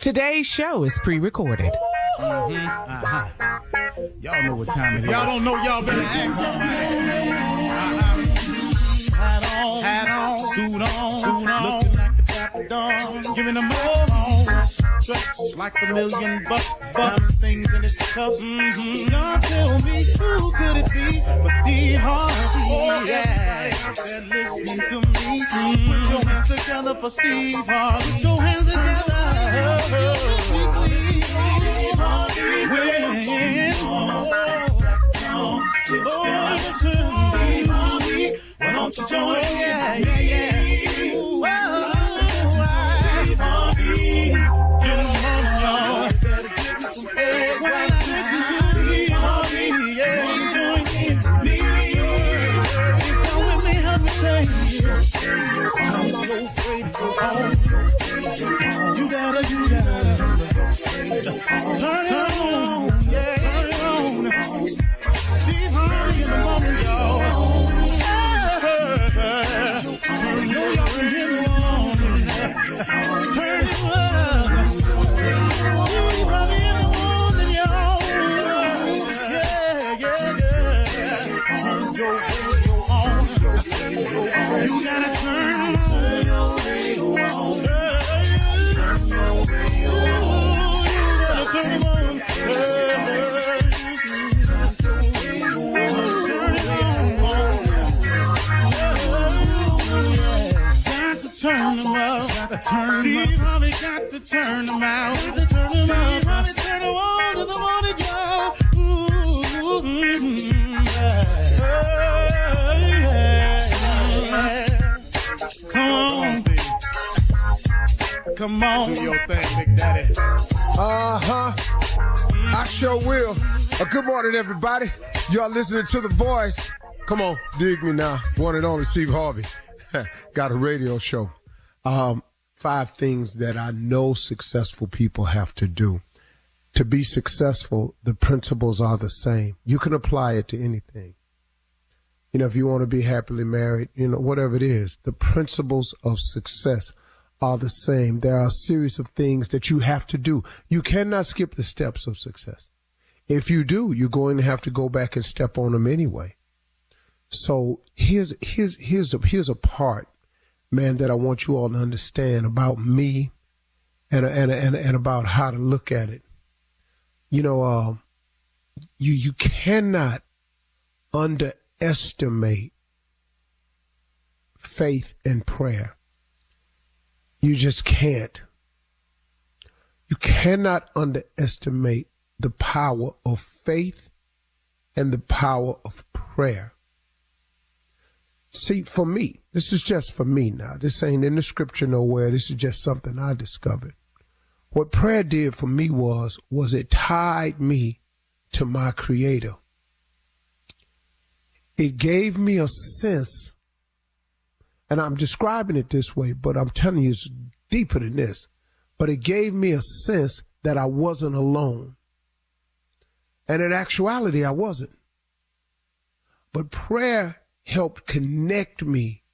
Today's show is pre-recorded. Y'all know what time it is. Y'all don't know, y'all better ask somebody. Hat on, suit on, looking like the crack of dawn, giving them all dressed like $1,000,000, diamond things in his cuffs. Now tell me, who could it be but Steve Harvey? Oh, yeah, out there listening to me. Put your hands together for Steve Harvey. Put your hands together. Steve Harvey, why don't you join? Yeah. Steve Harvey, get on, y'all. Better give me some eggs. Steve Harvey, yeah. Join me. Come with me, help me say. I'm so afraid to go home. You gotta. Turn it on, yeah. Turn it on. Steve Harvey in the moment, y'all. You gotta turn your radio on. Turn it on. Turn them up, Steve Harvey got to turn them out. Steve Harvey turn them on to the morning, y'all. Come on, do your thing, Big Daddy. I sure will. Good morning, everybody. Y'all listening to The Voice. Come on, dig me now. One and only Steve Harvey. Got a radio show. 5 things that I know successful people have to do. To be successful, the principles are the same. You can apply it to anything. You know, if you want to be happily married, you know, whatever it is, the principles of success are the same. There are a series of things that you have to do. You cannot skip the steps of success. If you do, you're going to have to go back and step on them anyway. So here's a part, man, that I want you all to understand about me and about how to look at it. You know, you cannot underestimate faith and prayer. You just can't. You cannot underestimate the power of faith and the power of prayer. See, for me, this is just for me now. This ain't in the scripture nowhere. This is just something I discovered. What prayer did for me was it tied me to my Creator. It gave me a sense, and I'm describing it this way, but I'm telling you it's deeper than this. But it gave me a sense that I wasn't alone. And in actuality, I wasn't. But prayer helped connect me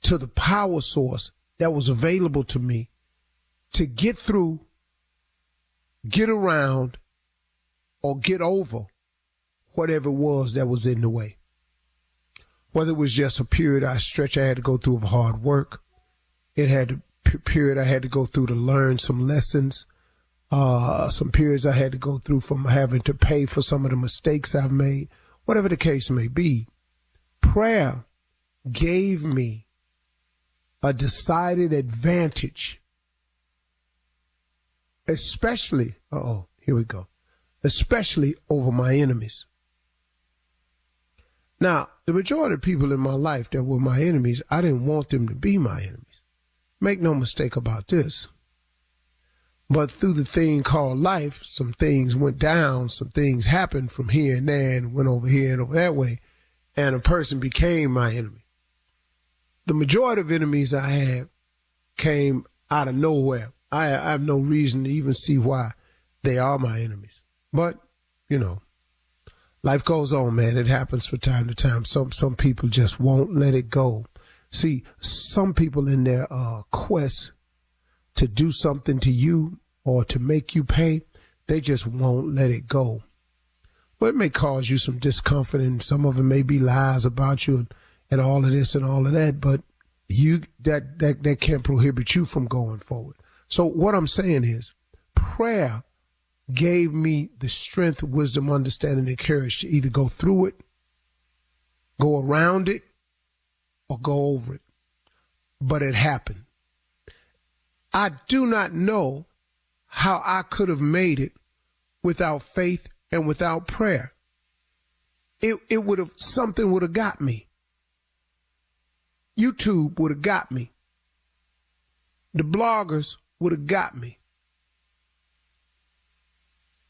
to the power source that was available to me to get through, get around, or get over whatever it was that was in the way. Whether it was just a period I had to go through of hard work, it had a period I had to go through to learn some lessons, some periods I had to go through from having to pay for some of the mistakes I've made, whatever the case may be. Prayer gave me a decided advantage, especially over my enemies. Now, the majority of people in my life that were my enemies, I didn't want them to be my enemies. Make no mistake about this. But through the thing called life, some things went down, some things happened from here and there and went over here and over that way, and a person became my enemy. The majority of enemies I had came out of nowhere. I have no reason to even see why they are my enemies. But, you know, life goes on, man. It happens from time to time. Some people just won't let it go. See, some people in their quest to do something to you or to make you pay, they just won't let it go. Well, it may cause you some discomfort, and some of it may be lies about you and all of this and all of that, but that can't prohibit you from going forward. So what I'm saying is, prayer gave me the strength, wisdom, understanding, and courage to either go through it, go around it, or go over it. But it happened. I do not know how I could have made it without faith and without prayer. It would have, something would have got me. YouTube would have got me. The bloggers would have got me.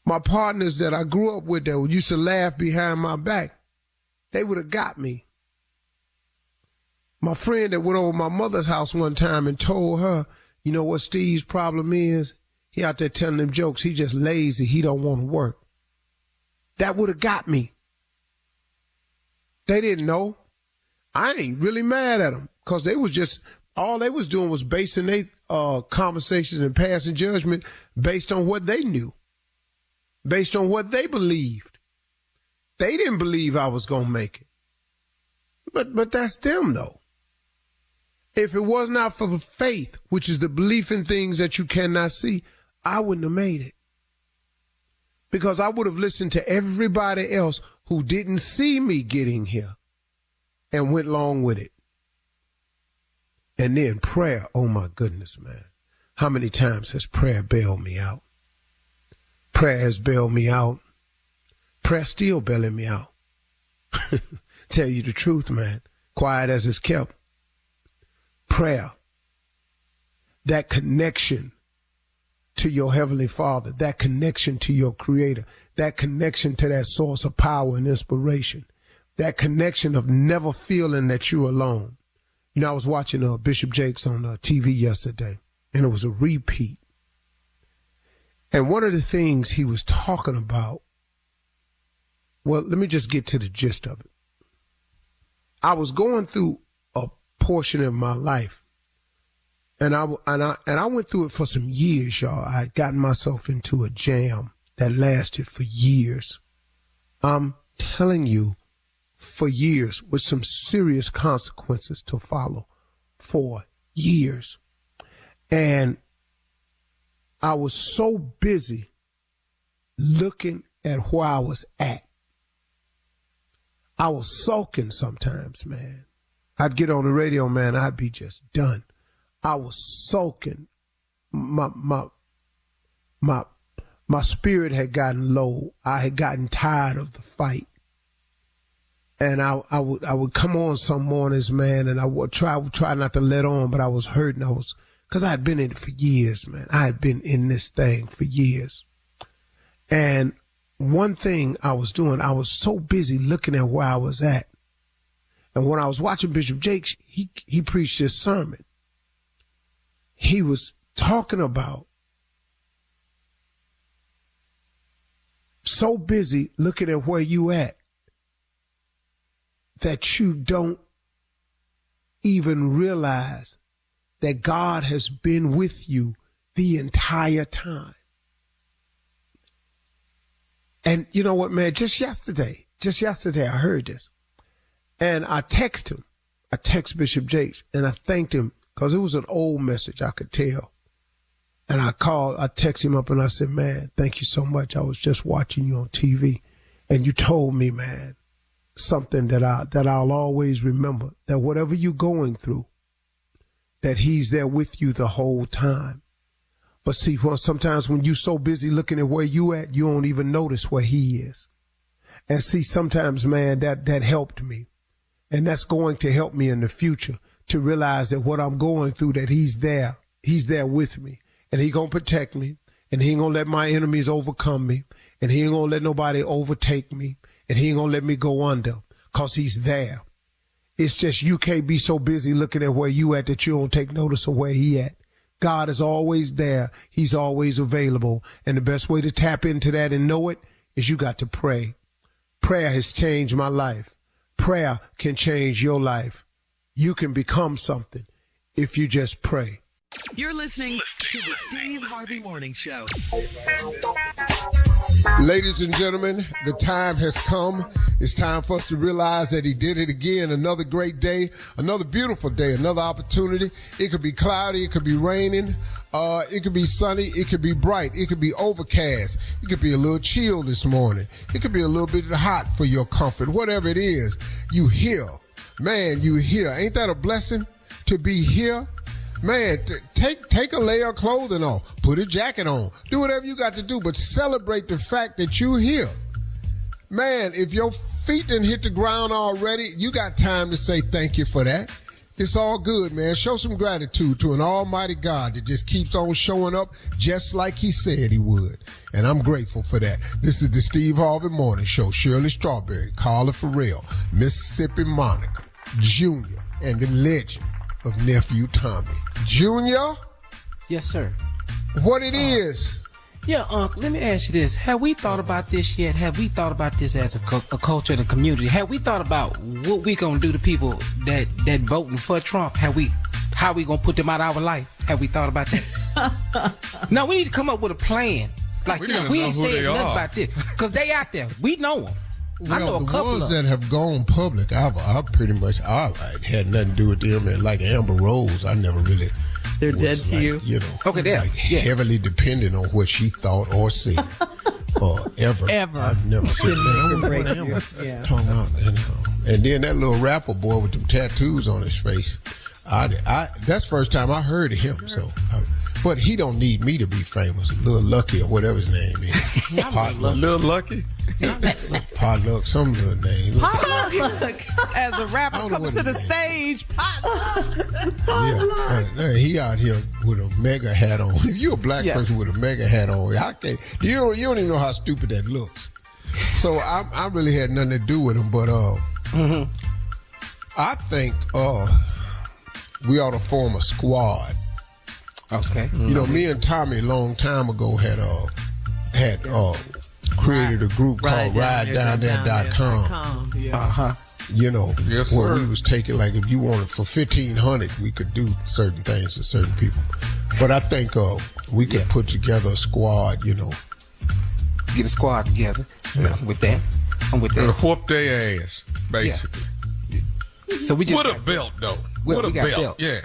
My partners that I grew up with that used to laugh behind my back, they would have got me. My friend that went over my mother's house one time and told her, you know what Steve's problem is? He out there telling them jokes. He just lazy. He don't want to work. That would have got me. They didn't know. I ain't really mad at them because they was just, all they was doing was basing their conversations and passing judgment based on what they knew, based on what they believed. They didn't believe I was going to make it. But that's them, though. If it was not for the faith, which is the belief in things that you cannot see, I wouldn't have made it. Because I would have listened to everybody else who didn't see me getting here and went along with it. And then prayer, oh my goodness, man. How many times has prayer bailed me out? Prayer has bailed me out. Prayer still bailing me out. Tell you the truth, man. Quiet as it's kept. Prayer, that connection to your Heavenly Father, that connection to your Creator, that connection to that source of power and inspiration, that connection of never feeling that you're alone. You know, I was watching Bishop Jakes on TV yesterday, and it was a repeat. And one of the things he was talking about, well, let me just get to the gist of it. I was going through a portion of my life, and I went through it for some years, y'all. I had gotten myself into a jam that lasted for years. I'm telling you, for years, with some serious consequences to follow, for years. And I was so busy looking at where I was at. I was sulking sometimes, man. I'd get on the radio, man, I'd be just done. I was sulking. My spirit had gotten low. I had gotten tired of the fight. And I would come on some mornings, man, and I would try not to let on, but I was hurting. Because I had been in it for years, man. I had been in this thing for years. And one thing I was doing, I was so busy looking at where I was at. And when I was watching Bishop Jakes, he preached this sermon. He was talking about so busy looking at where you at that you don't even realize that God has been with you the entire time. And you know what, man, just yesterday, I heard this. And I text Bishop Jakes, and I thanked him because it was an old message, I could tell. And I text him up and I said, man, thank you so much. I was just watching you on TV, and you told me, man, something that I'll always remember, that whatever you're going through, that he's there with you the whole time. But see, sometimes when you're so busy looking at where you at, you don't even notice where he is. And see, sometimes, man, that helped me. And that's going to help me in the future to realize that what I'm going through, that he's there with me, and he gonna protect me, and he ain't gonna let my enemies overcome me, and he ain't gonna let nobody overtake me, and he ain't gonna let me go under, cause he's there. It's just you can't be so busy looking at where you at that you don't take notice of where he at. God is always there. He's always available. And the best way to tap into that and know it is you got to pray. Prayer has changed my life. Prayer can change your life. You can become something if you just pray. You're listening to the Steve Harvey Morning Show. Ladies and gentlemen, the time has come. It's time for us to realize that he did it again. Another great day, another beautiful day, another opportunity. It could be cloudy, it could be raining, it could be sunny, it could be bright, it could be overcast, it could be a little chill this morning, it could be a little bit hot for your comfort. Whatever it is, you here. Man, you here. Ain't that a blessing to be here? Man, take a layer of clothing on, put a jacket on, do whatever you got to do, but celebrate the fact that you're here. Man, if your feet didn't hit the ground already, you got time to say thank you for that. It's all good, man. Show some gratitude to an almighty God that just keeps on showing up just like he said he would. And I'm grateful for that. This is the Steve Harvey Morning Show. Shirley Strawberry, Carla Farrell, Mississippi Monica, Junior, and the legend of Nephew Tommy. Junior? Yes, sir. What it is? Yeah, Uncle, let me ask you this. Have we thought about this yet? Have we thought about this as a culture and a community? Have we thought about what we gonna do to people that voting for Trump? How we gonna put them out of our life? Have we thought about that? No, we need to come up with a plan. Like, we ain't saying nothing about this. Because they out there. We know them. Well, I know a couple the ones of that have gone public, I pretty much had nothing to do with them. And like Amber Rose, I never really. They're dead to you. You know, okay, heavily dependent on what she thought or said, or ever. I've never said that. Yeah. And then that little rapper boy with them tattoos on his face. That's the first time I heard of him. So, but he don't need me to be famous. Lil Lucky or whatever his name is. Potluck. Lil Lucky. Potluck, some little name. Potluck. As a rapper coming to the stage, Yeah, he out here with a mega hat on. If you're a black person with a mega hat on, I can't. You don't even know how stupid that looks. So I really had nothing to do with him, but I think we ought to form a squad. Okay. You know, me and Tommy a long time ago had created a group called RideDownThere.com. You know, yes, where sir. we was taking, like, if you wanted for $1,500, we could do certain things to certain people. But I think we could put together a squad, you know. Get a squad together with that. I'm with that. And whoop their ass, basically. Yeah. So we just with a belt, though. Well, with a belt. Yeah.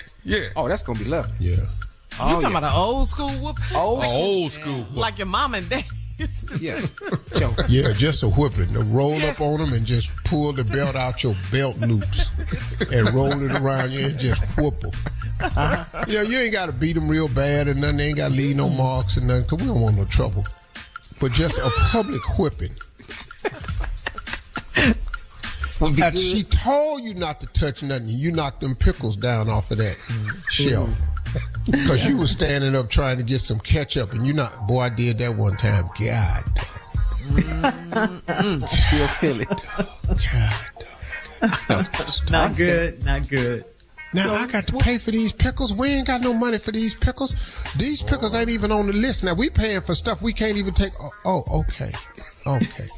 Oh, that's going to be lovely. Yeah. You talking about an old school whoop? Old school whoop. Like your mom and dad used to do. Yeah, just a whooping. To roll up on them and just pull the belt out your belt loops and roll it around you and just whoop them. You know, you ain't got to beat them real bad and nothing. They ain't got to leave no marks and nothing, because we don't want no trouble. But just a public whipping. She told you not to touch nothing. You knocked them pickles down off of that shelf. Because you was standing up trying to get some ketchup, and boy, I did that one time. God. Still feel it. God. Not good. Now I got to pay for these pickles. We ain't got no money for these pickles. These pickles ain't even on the list. Now we paying for stuff we can't even take. Okay.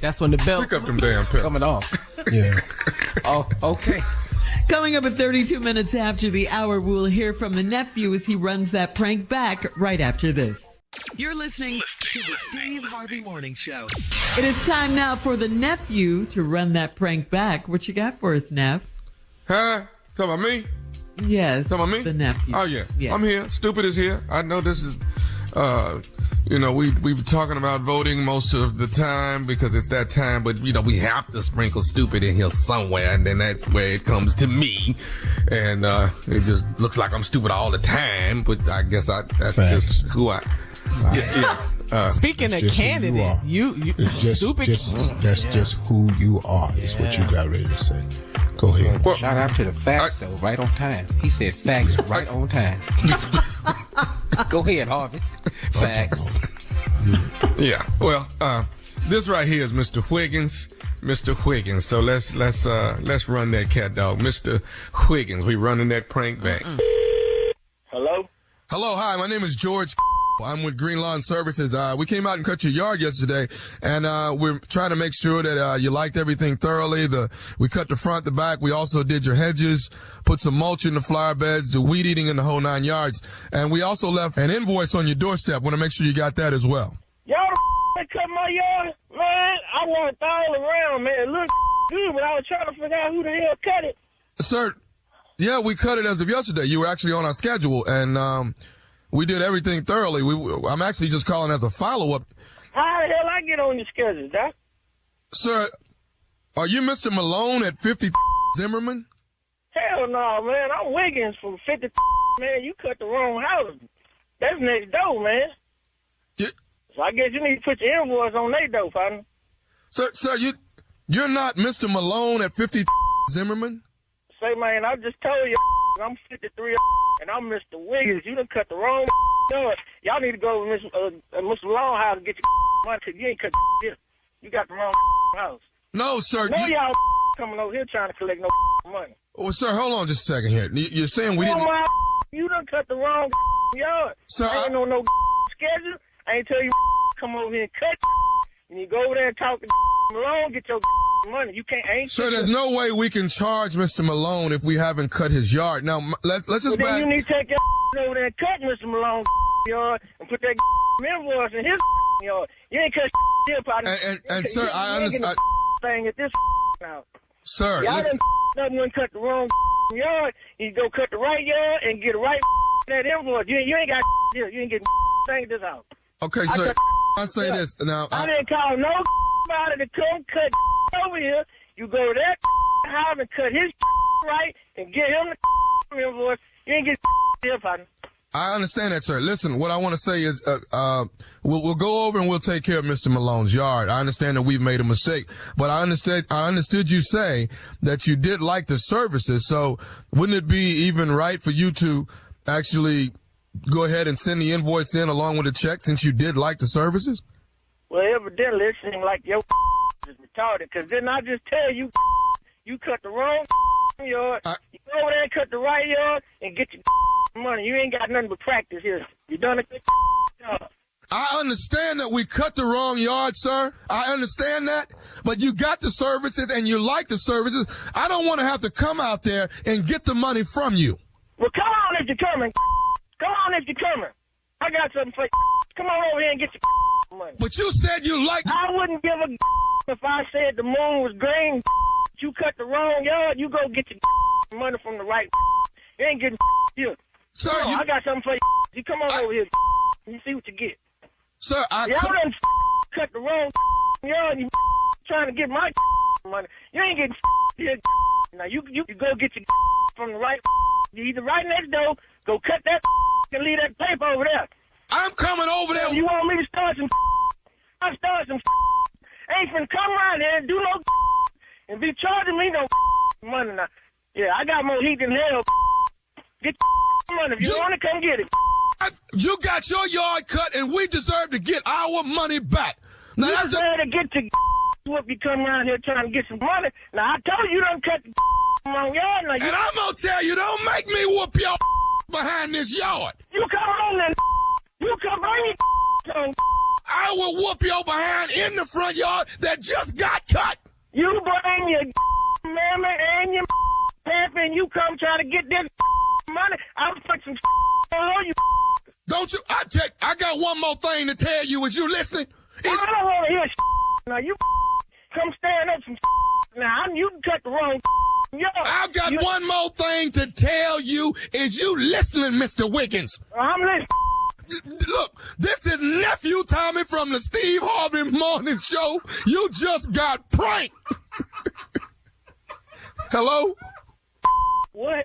That's when the belt Pick up them damn pickles. Coming off. Yeah. Oh, okay. Coming up at 32 minutes after the hour, we'll hear from the nephew as he runs that prank back right after this. You're listening to the Steve Harvey Morning Show. It is time now for the nephew to run that prank back. What you got for us, Neff? Huh? Talking about me? Yes. Talking about me? The nephew. Oh, yeah. Yes. I'm here. Stupid is here. I know this is, we've been talking about voting most of the time because it's that time, but, we have to sprinkle stupid in here somewhere, and then that's where it comes to me. And it just looks like I'm stupid all the time, but I guess that's just who I... Speaking of candidate, you it's just, stupid. That's just who you are. Is what you got ready to say. Go ahead. Well, shout out to the facts, though, right on time. He said facts right on time. Go ahead, Harvey. Facts. Yeah. Well, this right here is Mr. Higgins. Mr. Higgins. So let's run that cat dog. Mr. Higgins. We running that prank back. Hello? Hello, hi. My name is George. I'm with Green Lawn Services. We came out and cut your yard yesterday, and we're trying to make sure that you liked everything thoroughly. We cut the front, the back. We also did your hedges, put some mulch in the flower beds, the weed eating in the whole 9 yards, and we also left an invoice on your doorstep. Want to make sure you got that as well. Y'all cut my yard, man. I walked all around, man. It looked good, but I was trying to figure out who the hell cut it. Sir, yeah, we cut it as of yesterday. You were actually on our schedule, and we did everything thoroughly. I'm actually just calling as a follow-up. How the hell I get on your schedule, Doc? Sir, are you Mr. Malone at 50 Zimmerman? Hell no, man. I'm Wiggins from 50. Man, you cut the wrong house. That's next door, man. Yeah. So I guess you need to put your invoice on their door, partner. Sir, you're not Mr. Malone at 50 Zimmerman? Say, man, I just told you I'm 53 and I'm Mr. Wiggins. You done cut the wrong yard. Y'all need to go to Mr. Longhouse and get your money because you ain't cut here. You got the wrong house. No, sir. No, y'all coming over here trying to collect no money. Well, sir, hold on just a second here. You're saying we didn't... You done cut the wrong yard. Sir, I ain't on no schedule. I ain't tell you come over here and cut and you go over there and talk to Malone, get your money. You can't. Sir, there's no way we can charge Mr. Malone if we haven't cut his yard. Now, let's just then you need to take your over there and cut Mr. Malone's yard and put that invoice in his yard. You ain't cut here, partner. And sir, I understand. Thing at this now. Sir, y'all listen. Done cut the wrong yard. You go cut the right yard and get the right that invoice. You ain't got here. You ain't getting thing at this house. Okay, sir. I say this now. I didn't call nobody to come cut over here. You go to that house and cut his right and get him the invoice. You ain't get here, partner. I understand that, sir. Listen, what I want to say is, we'll go over and we'll take care of Mr. Malone's yard. I understand that we've made a mistake, but I understood you say that you did like the services. So wouldn't it be even right for you to actually go ahead and send the invoice in along with the check since you did like the services? Well, evidently it seems like your is retarded, because didn't I just tell you you cut the wrong yard, you go over there and cut the right yard and get your money. You ain't got nothing but practice here. You done a good job. I understand that we cut the wrong yard, sir. I understand that. But you got the services and you like the services. I don't want to have to come out there and get the money from you. Well, come on if you're coming. Come on if you're coming. I got something for you. Come on over here and get your money. But you said you liked... I wouldn't give a if I said the moon was green. You cut the wrong yard, you go get your money from the right. You ain't getting here. Sir, I got something for you. You come on over here. You see what you get. Sir, y'all done cut the wrong yard. You trying to get my money. You ain't getting here. Now you go get your from the right. You either right next door. Go cut that and leave that paper over there. I'm coming over there. You want me to start some? I start some. Ain't finna come around here and do no and be charging me no money now. Yeah, I got more heat than hell. Get money. If you want to come get it. You got your yard cut, and we deserve to get our money back. Now, you deserve to get your if you come around here trying to get some money. Now, I told you don't cut the wrong yard. Now, and I'm going to tell you, don't make me whoop your behind this yard. You come on then. You come bring your on. I will whoop your behind in the front yard that just got cut. You bring your mammy and your pappy and you come try to get this money. I'll put some on you. Don't you? I got one more thing to tell you. Is you listening? I don't want to hear now. You come stand up some now. You cut the wrong yard. I've got one more thing to tell you. Is you listening, Mr. Wiggins? I'm listening. Look, this is Nephew Tommy from the Steve Harvey Morning Show. You just got pranked. Hello? What?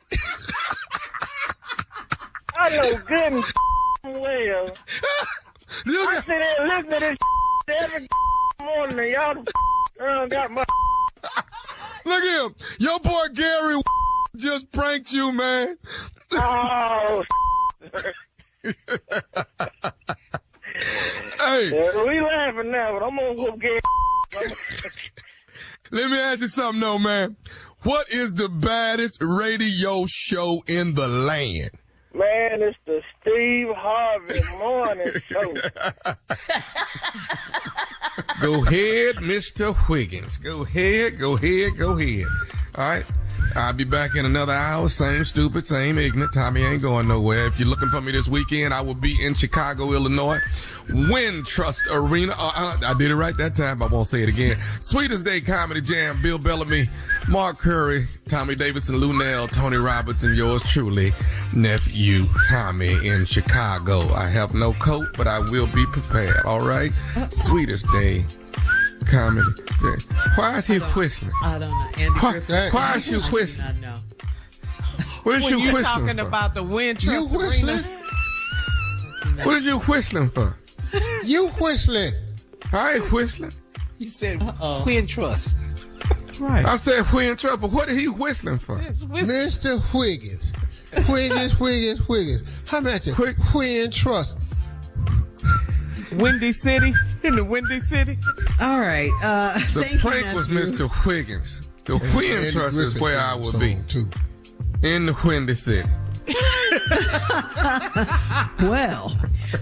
I know good and well. I sit there and listen to this every morning and y'all got my... Look at him. Your boy Gary just pranked you, man. Oh, hey. Yeah, we laughing now, but I'm gonna whoop Gary. Let me ask you something, though, man. What is the baddest radio show in the land? Man, it's the Steve Harvey Morning Show. Go ahead, Mr. Wiggins. Go ahead. All right. I'll be back in another hour. Same stupid, same ignorant. Tommy ain't going nowhere. If you're looking for me this weekend, I will be in Chicago, Illinois. Wintrust Arena. I did it right that time. I won't say it again. Sweetest Day Comedy Jam. Bill Bellamy, Mark Curry, Tommy Davidson, Lou Nell, Tony Roberts, and yours truly, Nephew Tommy in Chicago. I have no coat, but I will be prepared. All right? Sweetest Day Comedy. Why is he whistling? I don't know. Andy Griffith. Why is you whistling? I know. What is you When you're whistling talking for? about the Wintrust You whistling? Arena. What is you whistling for? You whistling? I ain't whistling. He said Wintrust. Right. I said Wintrust, but what is he whistling for? It's whistling. Mr. Wiggins. Wiggins. How about you? Wintrust. Windy City? In the Windy City? All right. The Thank prank you, was Nephew. Mr. Wiggins. The Wintrust is where I will be. Too. In the Windy City. Well,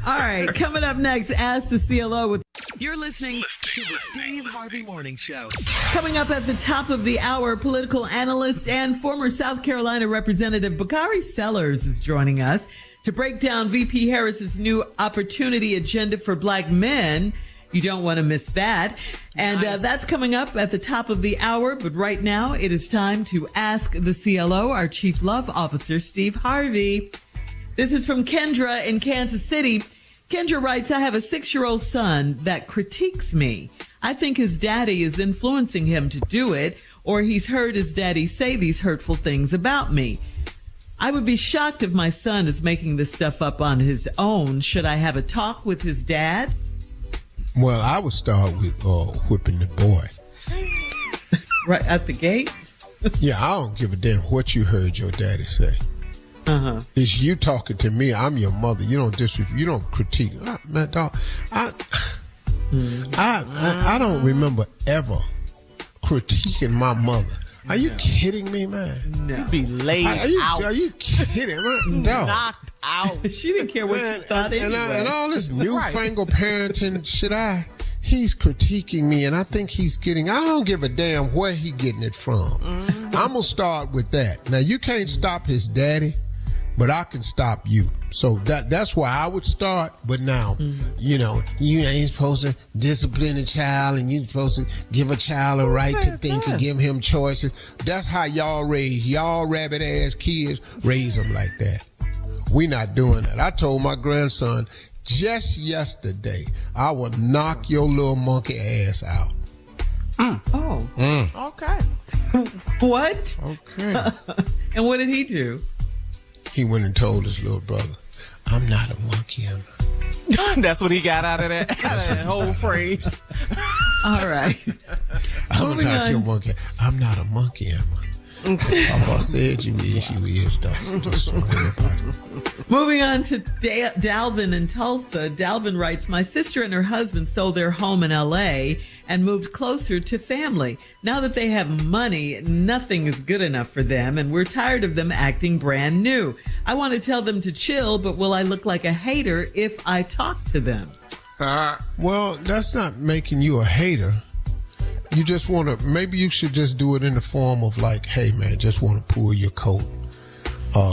all right. Coming up next, Ask the CLO with You're listening to the Steve Harvey Morning Show. coming up at the top of the hour, political analyst and former South Carolina Representative Bakari Sellers is joining us to break down VP Harris's new opportunity agenda for black men. You don't want to miss that. And that's coming up at the top of the hour. But right now, it is time to ask the CLO, our Chief Love Officer, Steve Harvey. This is from Kendra in Kansas City. Kendra writes, I have a 6-year-old son that critiques me. I think his daddy is influencing him to do it, or he's heard his daddy say these hurtful things about me. I would be shocked if my son is making this stuff up on his own. Should I have a talk with his dad? Well, I would start with whipping the boy. Right at the gate? Yeah, I don't give a damn what you heard your daddy say. Uh-huh. It's you talking to me. I'm your mother. You don't critique. Man, dog, I don't remember ever critiquing my mother. Are you kidding me, man? No. Be laid out. Are you kidding, man? Dog. Knocked out. She didn't care what Man, she thought and anyway. all this newfangled parenting shit, he's critiquing me, and I think I don't give a damn where he getting it from. I'm going to start with that. Now, you can't stop his daddy, but I can stop you. So that's why I would start. But now, you ain't supposed to discipline a child, and you're supposed to give a child a right to think and give him choices. That's how y'all raise y'all rabbit-ass kids, raise them like that. We not doing that. I told my grandson just yesterday, I will knock your little monkey ass out. Oh. Okay. What? Okay. And what did he do? He went and told his little brother, I'm not a monkey, am I? That's what he got out of that whole phrase. All right. I'm Moving not on. your monkey. I'm not a monkey, am I? Papa said you is, though. Just don't worry about it. Moving on to Dalvin in Tulsa. Dalvin writes, my sister and her husband sold their home in L.A. and moved closer to family. Now that they have money, nothing is good enough for them, and we're tired of them acting brand new. I want to tell them to chill, but will I look like a hater if I talk to them? Well, that's not making you a hater. You just want to, maybe you should just do it in the form of like, hey man, just want to pull your coat.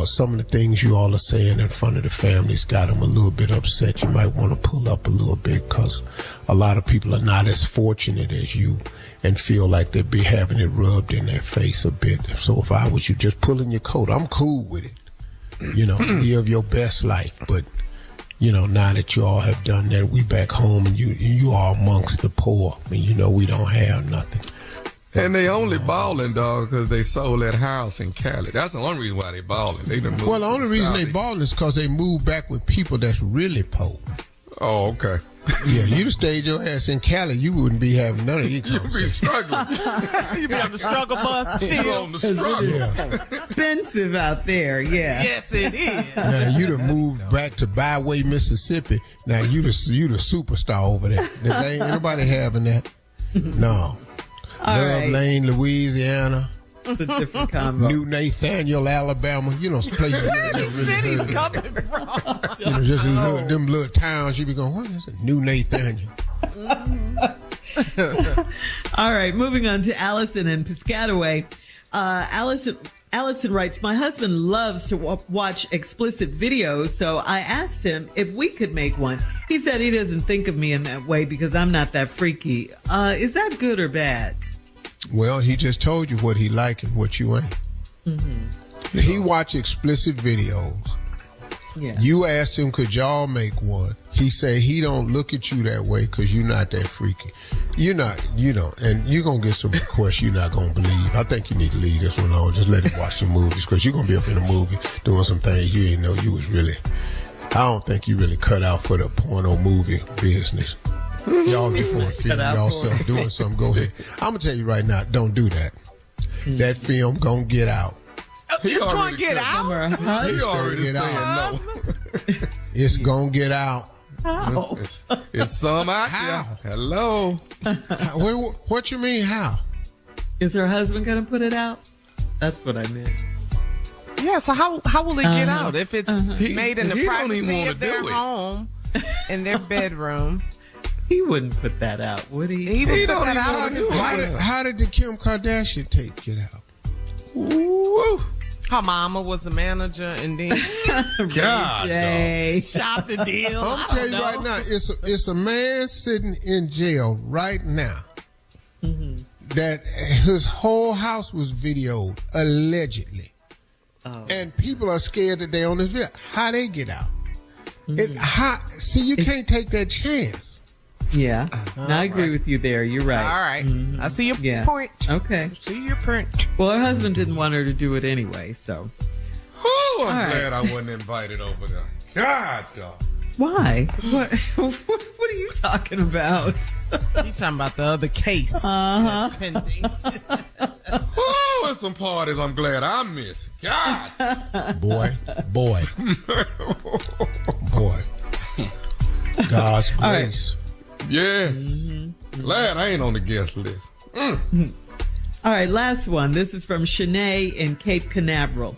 Some of the things you all are saying in front of the family's got them a little bit upset. You might want to pull up a little bit because a lot of people are not as fortunate as you and feel like they'd be having it rubbed in their face a bit. So if I was you, just pulling your coat, I'm cool with it. Live your best life. But, now that you all have done that, we back home and you are amongst the poor. I mean, we don't have nothing. And they only balling, dog, because they sold that house in Cali. That's the only reason why they balling. They done moved. Well, the only reason Saudi. they balling is because they moved back with people that's really poor. Oh, okay. Yeah, you'd have stayed your ass in Cali, you wouldn't be having none of these You be struggling. You be on the struggle bus You still. on the struggle. Yeah. Expensive out there, yeah. Yes, it is. Now you'd have moved back to Byway, Mississippi. Now you the superstar over there. Ain't nobody having that. No. All Love right. Lane, Louisiana. The different combo. New Nathaniel, Alabama. You know, some places you never really City's heard of. coming from. You know, just them little towns. You be going, what is it? New Nathaniel. All right, moving on to Allison in Piscataway. Allison writes, my husband loves to watch explicit videos, so I asked him if we could make one. He said he doesn't think of me in that way because I'm not that freaky. Is that good or bad? Well, he just told you what he like and what you ain't. Mm-hmm. He watch explicit videos. Yeah. You asked him, could y'all make one? He said he don't look at you that way because you're not that freaky. You're not, and you're going to get some requests you're not going to believe. I think you need to leave this one alone. Just let him watch some movies because you're going to be up in a movie doing some things you didn't know you was really. I don't think you really cut out for the porno movie business. Y'all just want to film y'allself doing something. Go ahead. I'm going to tell you right now, don't do that. That film going to get out. It's going to get out? He already said no. It's going to get out. How? It's some out there. Hello. What you mean, how? Is her husband going to put it out? That's what I meant. Yeah, so how will it get out? If it's made in the privacy of their home, in their bedroom. He wouldn't put that out, would he? He would put that out on his wife. How did the Kim Kardashian tape get out? Woo. Her mama was the manager, and then God, shot the deal. I'm telling you right now, it's a man sitting in jail right now that his whole house was videoed allegedly, and people are scared that they on this video. How they get out? See, you can't take that chance. Yeah, I agree with you there. You're right. All right. I see your point. Okay. See your point. Well, her husband didn't want her to do it anyway, so. Oh, I'm glad I wasn't invited over there. God, dog. Why? What are you talking about? You talking about the other case that's pending. Oh, there's some parties I'm glad I missed. God. Boy. God's grace. Right. Yes. Glad I ain't on the guest list. All right, last one. This is from Shanae in Cape Canaveral.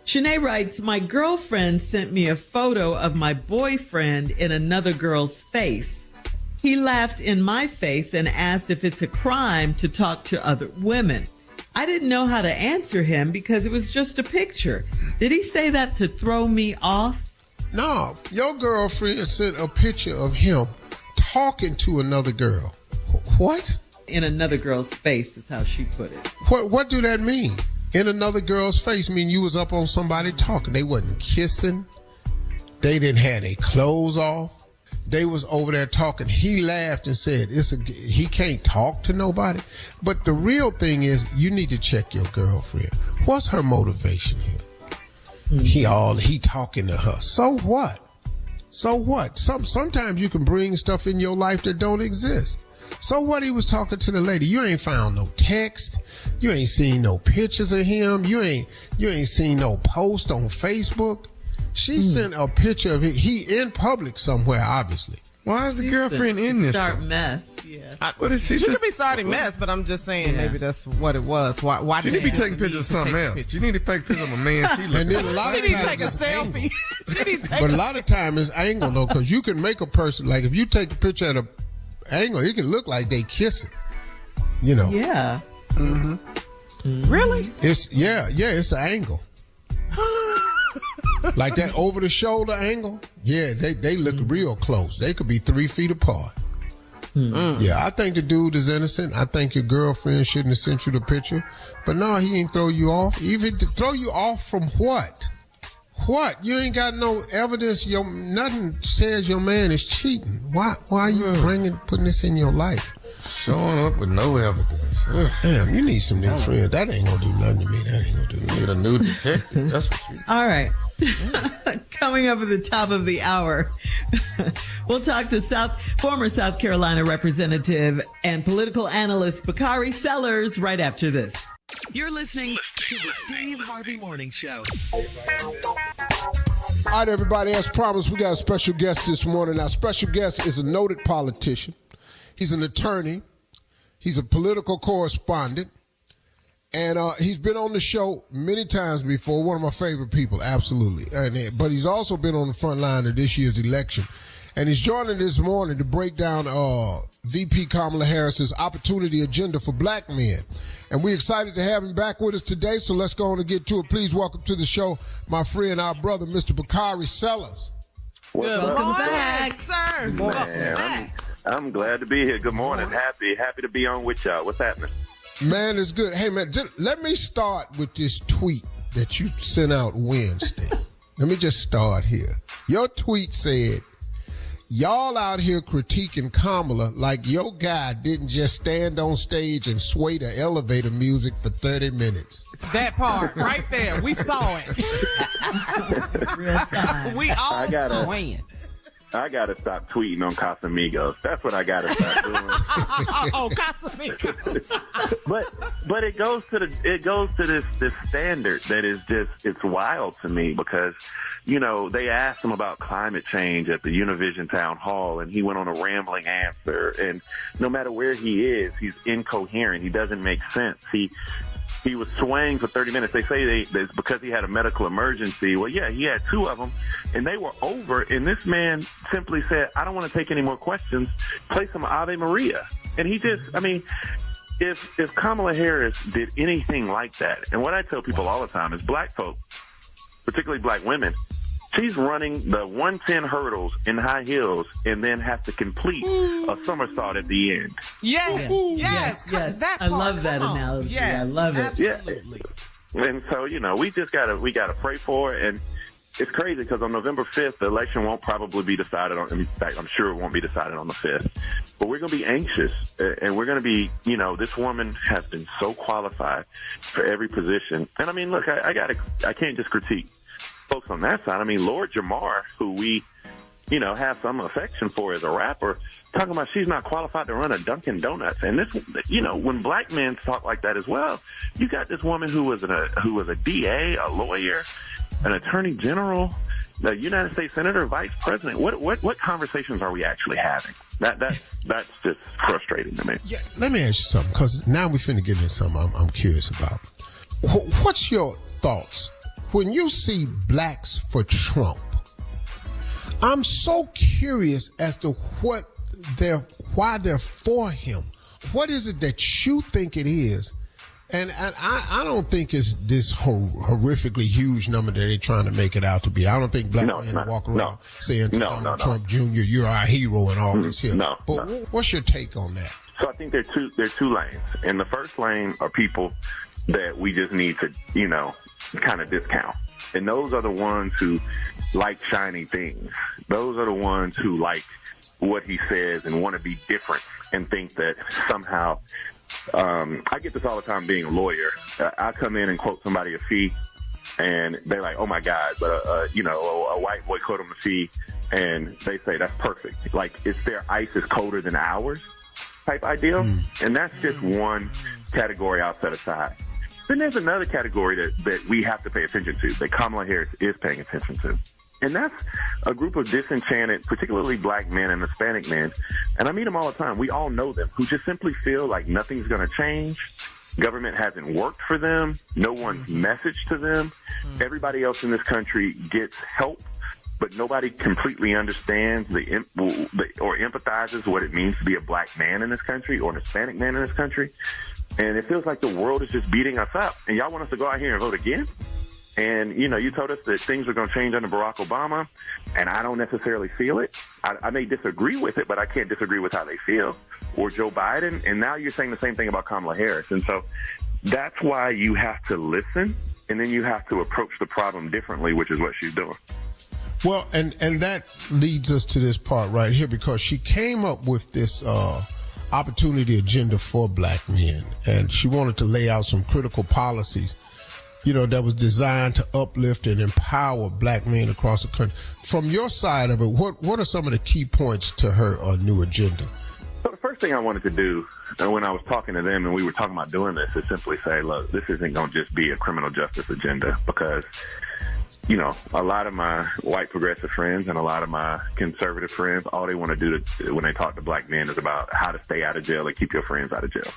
Shanae writes, my girlfriend sent me a photo of my boyfriend in another girl's face. He laughed in my face and asked if it's a crime to talk to other women. I didn't know how to answer him because it was just a picture. Did he say that to throw me off? No, your girlfriend sent a picture of him talking to another girl. What? In another girl's face is how she put it. What do that mean? In another girl's face mean you was up on somebody talking. They wasn't kissing. They didn't have their clothes off. They was over there talking. He laughed and said, he can't talk to nobody. But the real thing is, you need to check your girlfriend. What's her motivation here? He talking to her. So what? Sometimes you can bring stuff in your life that don't exist. So what, he was talking to the lady. You ain't found no text. You ain't seen no pictures of him. You ain't seen no post on Facebook. She sent a picture of he in public somewhere, obviously. Why is the girlfriend in this? Start mess. Yeah. What is she? She could be starting mess, but I'm just saying maybe that's what it was. Why she need to be taking pictures of something else. You need to take pictures of a man. And then a lot she of need times to take a selfie. But a lot of times it's angle though, because you can make a person, like if you take a picture at an angle, it can look like they kissing. You know. Yeah. Really? It's it's an angle. Like that over the shoulder angle. Yeah, they look real close. They could be 3 feet apart. Yeah, I think the dude is innocent. I think your girlfriend shouldn't have sent you the picture. But no, he ain't throw you off. Even to throw you off from what? What? You ain't got no evidence. Nothing says your man is cheating. Why are you putting this in your life? Showing up with no evidence. Damn, you need some new friends. That ain't gonna do nothing to me. That ain't gonna do nothing. Get a new detective. That's what you. All right. Coming up at the top of the hour, we'll talk to former South Carolina representative and political analyst Bakari Sellers right after this. You're listening to the Steve Harvey Morning Show. All right, everybody, as promised, we got a special guest this morning. Our special guest is a noted politician. He's an attorney. He's a political correspondent. And he's been on the show many times before. One of my favorite people, absolutely. But he's also been on the front line of this year's election. And he's joining this morning to break down VP Kamala Harris's opportunity agenda for black men. And we're excited to have him back with us today, so let's go on and get to it. Please welcome to the show my friend, our brother, Mr. Bakari Sellers. Welcome back, sir. Man, I'm glad to be here. Good morning. Happy to be on with y'all. What's happening? Man, it's good. Hey, man, let me start with this tweet that you sent out Wednesday. Let me just start here. Your tweet said, y'all out here critiquing Kamala like your guy didn't just stand on stage and sway to elevator music for 30 minutes. That part right there. We saw it. Real time. We all saw it. I gotta stop tweeting on Casamigos. That's what I gotta stop doing. Oh, Casamigos. but it goes to this standard that is just, it's wild to me because, you know, they asked him about climate change at the Univision town hall and he went on a rambling answer, and no matter where he is, he's incoherent. He doesn't make sense. He was swaying for 30 minutes. They say it's because he had a medical emergency. Well, yeah, he had 2 of them, and they were over. And this man simply said, I don't want to take any more questions. Play some Ave Maria. And he just, I mean, if Kamala Harris did anything like that, and what I tell people all the time is black folk, particularly black women, she's running the 110 hurdles in high heels and then has to complete a somersault at the end. Yes. That I love that analogy. Yes, I love it. Absolutely. Yeah. And so, you know, we gotta pray for it. And it's crazy because on November 5th, the election won't probably be decided on. In fact, I'm sure it won't be decided on the 5th. But we're going to be anxious, and we're going to be, you know, this woman has been so qualified for every position. And I mean, look, I can't just critique folks on that side. I mean, Lord Jamar, who we, you know, have some affection for as a rapper, talking about she's not qualified to run a Dunkin' Donuts. And this, you know, when black men talk like that as well, you got this woman who was a DA, a lawyer, an attorney general, the United States senator, vice president. What conversations are we actually having? That's just frustrating to me. Yeah, let me ask you something, because now we're finna get into something I'm curious about. What's your thoughts when you see blacks for Trump? I'm so curious as to why they're for him. What is it that you think it is? And I don't think it's this horrifically huge number that they're trying to make it out to be. I don't think black men walk around saying to Donald Trump Jr., you're our hero and all this here. But what's your take on that? So I think there are two lanes. And the first lane are people that we just need to, you know, kind of discount. And those are the ones who like shiny things. Those are the ones who like what he says and want to be different and think that somehow, I get this all the time being a lawyer. I come in and quote somebody a fee and they're like, oh my God, but, you know, a white boy quote them a fee and they say that's perfect. Like it's their ice is colder than ours type ideal. And that's just one category I'll set aside. Then there's another category that we have to pay attention to, that Kamala Harris is paying attention to. And that's a group of disenchanted, particularly black men and Hispanic men. And I meet them all the time. We all know them, who just simply feel like nothing's going to change. Government hasn't worked for them. No one's message to them. Everybody else in this country gets help, but nobody completely understands or empathizes what it means to be a black man in this country or an Hispanic man in this country. And it feels like the world is just beating us up. And y'all want us to go out here and vote again? And, you know, you told us that things are going to change under Barack Obama, and I don't necessarily feel it. I may disagree with it, but I can't disagree with how they feel. Or Joe Biden, and now you're saying the same thing about Kamala Harris. And so that's why you have to listen, and then you have to approach the problem differently, which is what she's doing. Well, and that leads us to this part right here, because she came up with this opportunity agenda for black men, and she wanted to lay out some critical policies, you know, that was designed to uplift and empower black men across the country. From your side of it, what are some of the key points to her new agenda? So the first thing I wanted to do when I was talking to them and we were talking about doing this is simply say, look, this isn't going to just be a criminal justice agenda, because, you know, a lot of my white progressive friends and a lot of my conservative friends, all they want to do when they talk to black men is about how to stay out of jail and keep your friends out of jail.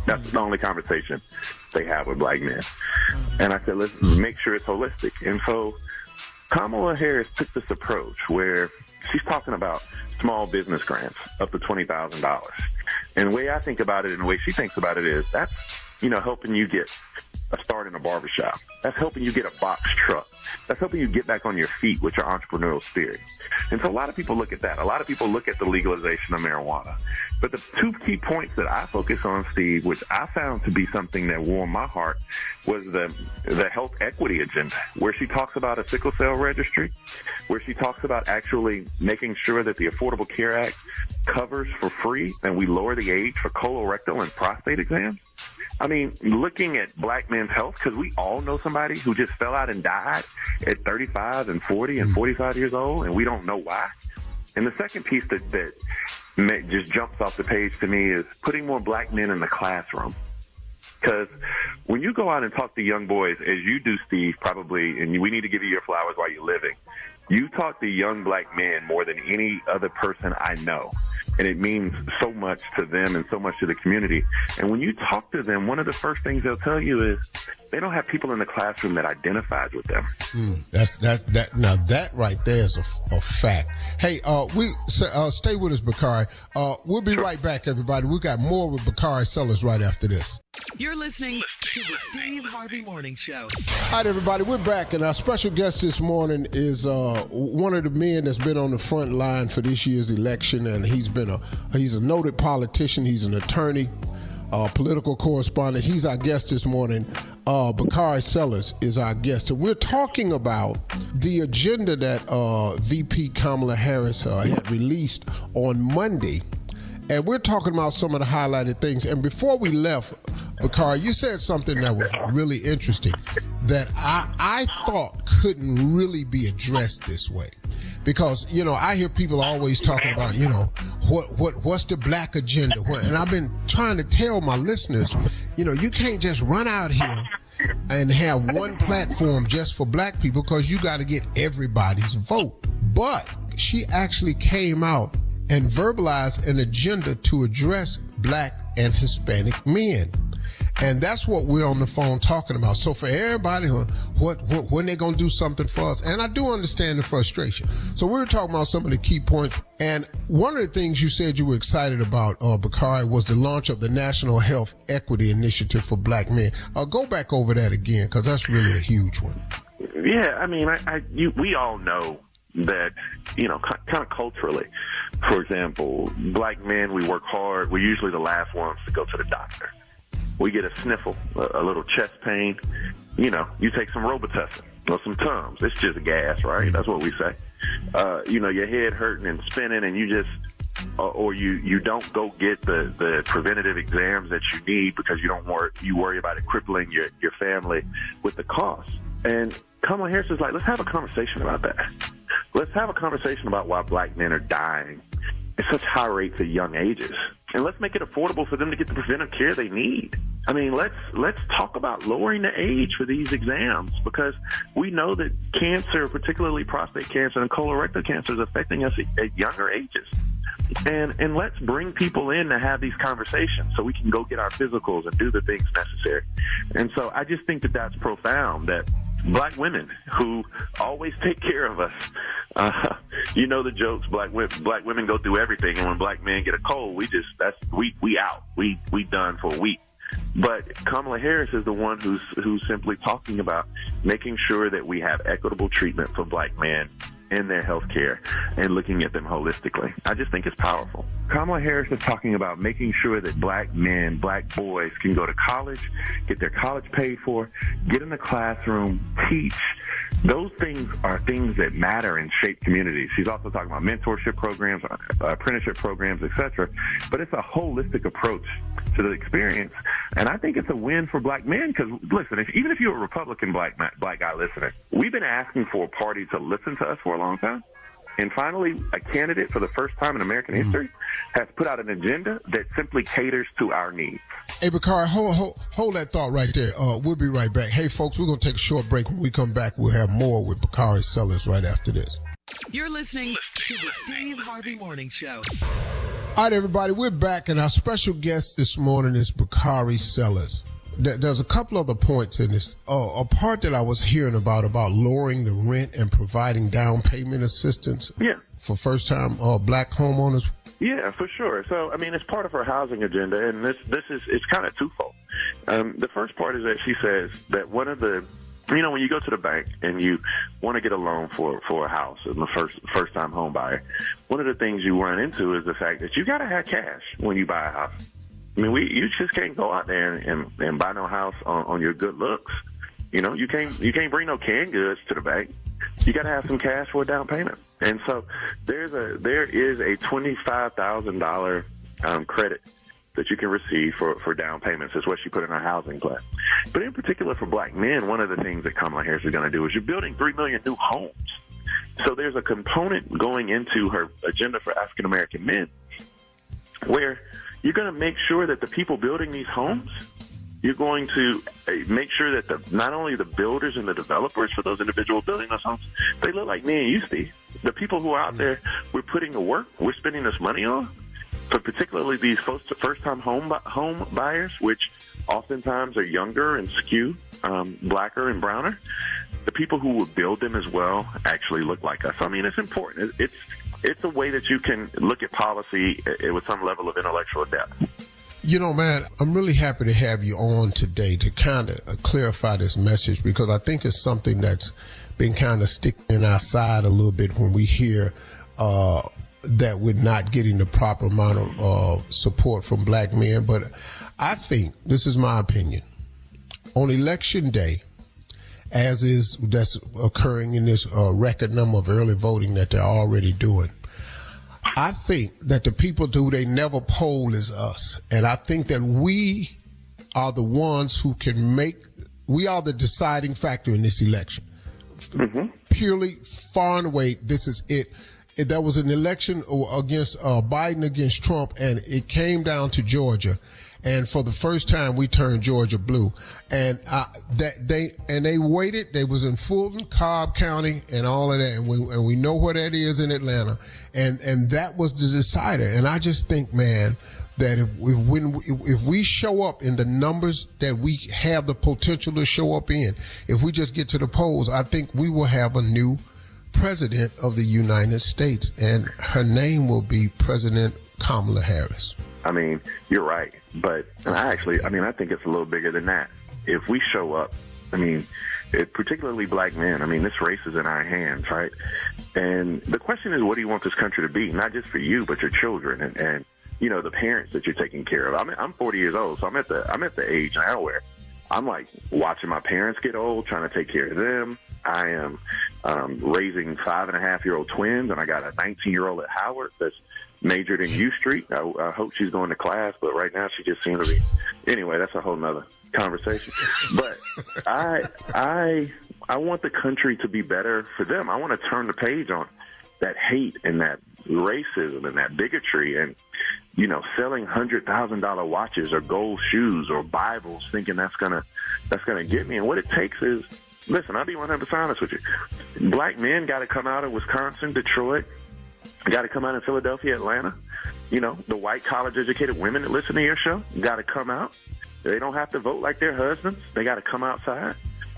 That's the only conversation they have with black men. And I said, let's make sure it's holistic. And so Kamala Harris took this approach where she's talking about small business grants up to $20,000. And the way I think about it and the way she thinks about it is that's, helping you get a start in a barbershop. That's helping you get a box truck. That's helping you get back on your feet with your entrepreneurial spirit. And so a lot of people look at that. A lot of people look at the legalization of marijuana. But the two key points that I focus on, Steve, which I found to be something that warmed my heart, was the health equity agenda, where she talks about a sickle cell registry, where she talks about actually making sure that the Affordable Care Act covers for free and we lower the age for colorectal and prostate exams. I mean, looking at black men's health, because we all know somebody who just fell out and died at 35 and 40 and 45 years old, and we don't know why. And the second piece that just jumps off the page to me is putting more black men in the classroom. Because when you go out and talk to young boys, as you do, Steve, probably, and we need to give you your flowers while you're living, you talk to young black men more than any other person I know. And it means so much to them and so much to the community. And when you talk to them, one of the first things they'll tell you is they don't have people in the classroom that identifies with them. Now that right there is a fact. Hey, stay with us, Bakari. We'll be right back, everybody. We got more with Bakari Sellers right after this. You're listening to the Steve Harvey Morning Show. All right, everybody, we're back, and our special guest this morning is one of the men that's been on the front line for this year's election, and he's a noted politician. He's an attorney, political correspondent. He's our guest this morning. Bakari Sellers is our guest, and we're talking about the agenda that VP Kamala Harris had released on Monday. And we're talking about some of the highlighted things. And before we left, Bakari, you said something that was really interesting that I thought couldn't really be addressed this way. Because, I hear people always talking about, what's the black agenda? And I've been trying to tell my listeners, you can't just run out here and have one platform just for black people, because you got to get everybody's vote. But she actually came out and verbalize an agenda to address black and Hispanic men. And that's what we're on the phone talking about. So for everybody, when they're going to do something for us, and I do understand the frustration. So we're talking about some of the key points. And one of the things you said you were excited about, Bakari, was the launch of the National Health Equity Initiative for Black Men. Go back over that again, because that's really a huge one. Yeah, I mean, we all know that, kind of culturally, for example, black men, we work hard. We're usually the last ones to go to the doctor. We get a sniffle, a little chest pain. You take some Robitussin or some Tums. It's just gas, right? That's what we say. Your head hurting and spinning, and you just, or you don't go get the preventative exams that you need because you worry about it crippling your family with the cost. And Kamala Harris is like, let's have a conversation about that. Let's have a conversation about why black men are dying at such high rates at young ages. And let's make it affordable for them to get the preventive care they need. I mean, let's talk about lowering the age for these exams, because we know that cancer, particularly prostate cancer and colorectal cancer, is affecting us at younger ages. And let's bring people in to have these conversations so we can go get our physicals and do the things necessary. And so I just think that that's profound, that black women who always take care of us. The jokes, black women go through everything, and when black men get a cold, we out. We done for a week. But Kamala Harris is the one who's simply talking about making sure that we have equitable treatment for black men in their health care and looking at them holistically. I just think it's powerful. Kamala Harris is talking about making sure that black men, black boys can go to college, get their college paid for, get in the classroom, teach. Those things are things that matter and shape communities. She's also talking about mentorship programs, apprenticeship programs, etc. But it's a holistic approach to the experience. And I think it's a win for black men, because, listen, even if you're a Republican black guy listening, we've been asking for a party to listen to us for a long time. And finally, a candidate for the first time in American history has put out an agenda that simply caters to our needs. Hey, Bakari, hold that thought right there. We'll be right back. Hey, folks, we're going to take a short break. When we come back, we'll have more with Bakari Sellers right after this. You're listening to the Steve Harvey Morning Show. All right, everybody, we're back, and our special guest this morning is Bakari Sellers. There's a couple other points in this. A part that I was hearing about lowering the rent and providing down payment assistance for first-time black homeowners. Yeah, for sure. So, I mean, it's part of her housing agenda, and it's kind of twofold. The first part is that she says that one of the, when you go to the bank and you want to get a loan for a house and the first-time home buyer, one of the things you run into is the fact that you got to have cash when you buy a house. I mean, you just can't go out there and buy no house on your good looks. You can't bring no canned goods to the bank. You got to have some cash for a down payment. And so there is a $25,000 credit that you can receive for down payments. Is what she put in her housing plan. But in particular for black men, one of the things that Kamala Harris is going to do is you're building 3 million new homes. So there's a component going into her agenda for African American men where you're going to make sure that the people building these homes, you're going to make sure that not only the builders and the developers for those individuals building those homes, they look like me and you, Steve. The people who are out there, we're putting to work, we're spending this money on, so particularly these first-time home buyers, which oftentimes are younger and skew, blacker and browner, the people who would build them as well actually look like us. I mean, it's important. It's a way that you can look at policy with some level of intellectual depth. Man, I'm really happy to have you on today to kind of clarify this message, because I think it's something that's been kind of sticking in our side a little bit when we hear that we're not getting the proper amount of support from black men. But I think, this is my opinion, on election day, that's occurring in this record number of early voting that they're already doing, I think that the people who they never poll is us. And I think that we are the ones who we are the deciding factor in this election. Mm-hmm. Purely, far and away, this is it. There was an election against Biden against Trump, and it came down to Georgia. And for the first time, we turned Georgia blue. And they waited. They was in Fulton, Cobb County, and all of that. And we know where that is in Atlanta. And that was the decider. And I just think, man, that if we show up in the numbers that we have the potential to show up in, if we just get to the polls, I think we will have a new president of the United States. And her name will be President Kamala Harris. I mean, you're right. But I think it's a little bigger than that. If we show up, particularly black men, this race is in our hands, right? And the question is, what do you want this country to be? Not just for you, but your children and the parents that you're taking care of. I'm 40 years old, so I'm at the age now where I'm like watching my parents get old, trying to take care of them. I am raising 5.5-year-old twins, and I got a 19-year-old at Howard that's majored in U Street. I hope she's going to class, but right now she just seems to be. Anyway, that's a whole nother conversation. But I want the country to be better for them. I want to turn the page on that hate and that racism and that bigotry and, selling $100,000 watches or gold shoes or Bibles, thinking that's gonna get me. And what it takes is, listen, I'll be 100% honest with you. Black men got to come out of Wisconsin, Detroit, got to come out in Philadelphia, Atlanta. The white college-educated women that listen to your show got to come out. They don't have to vote like their husbands. They got to come outside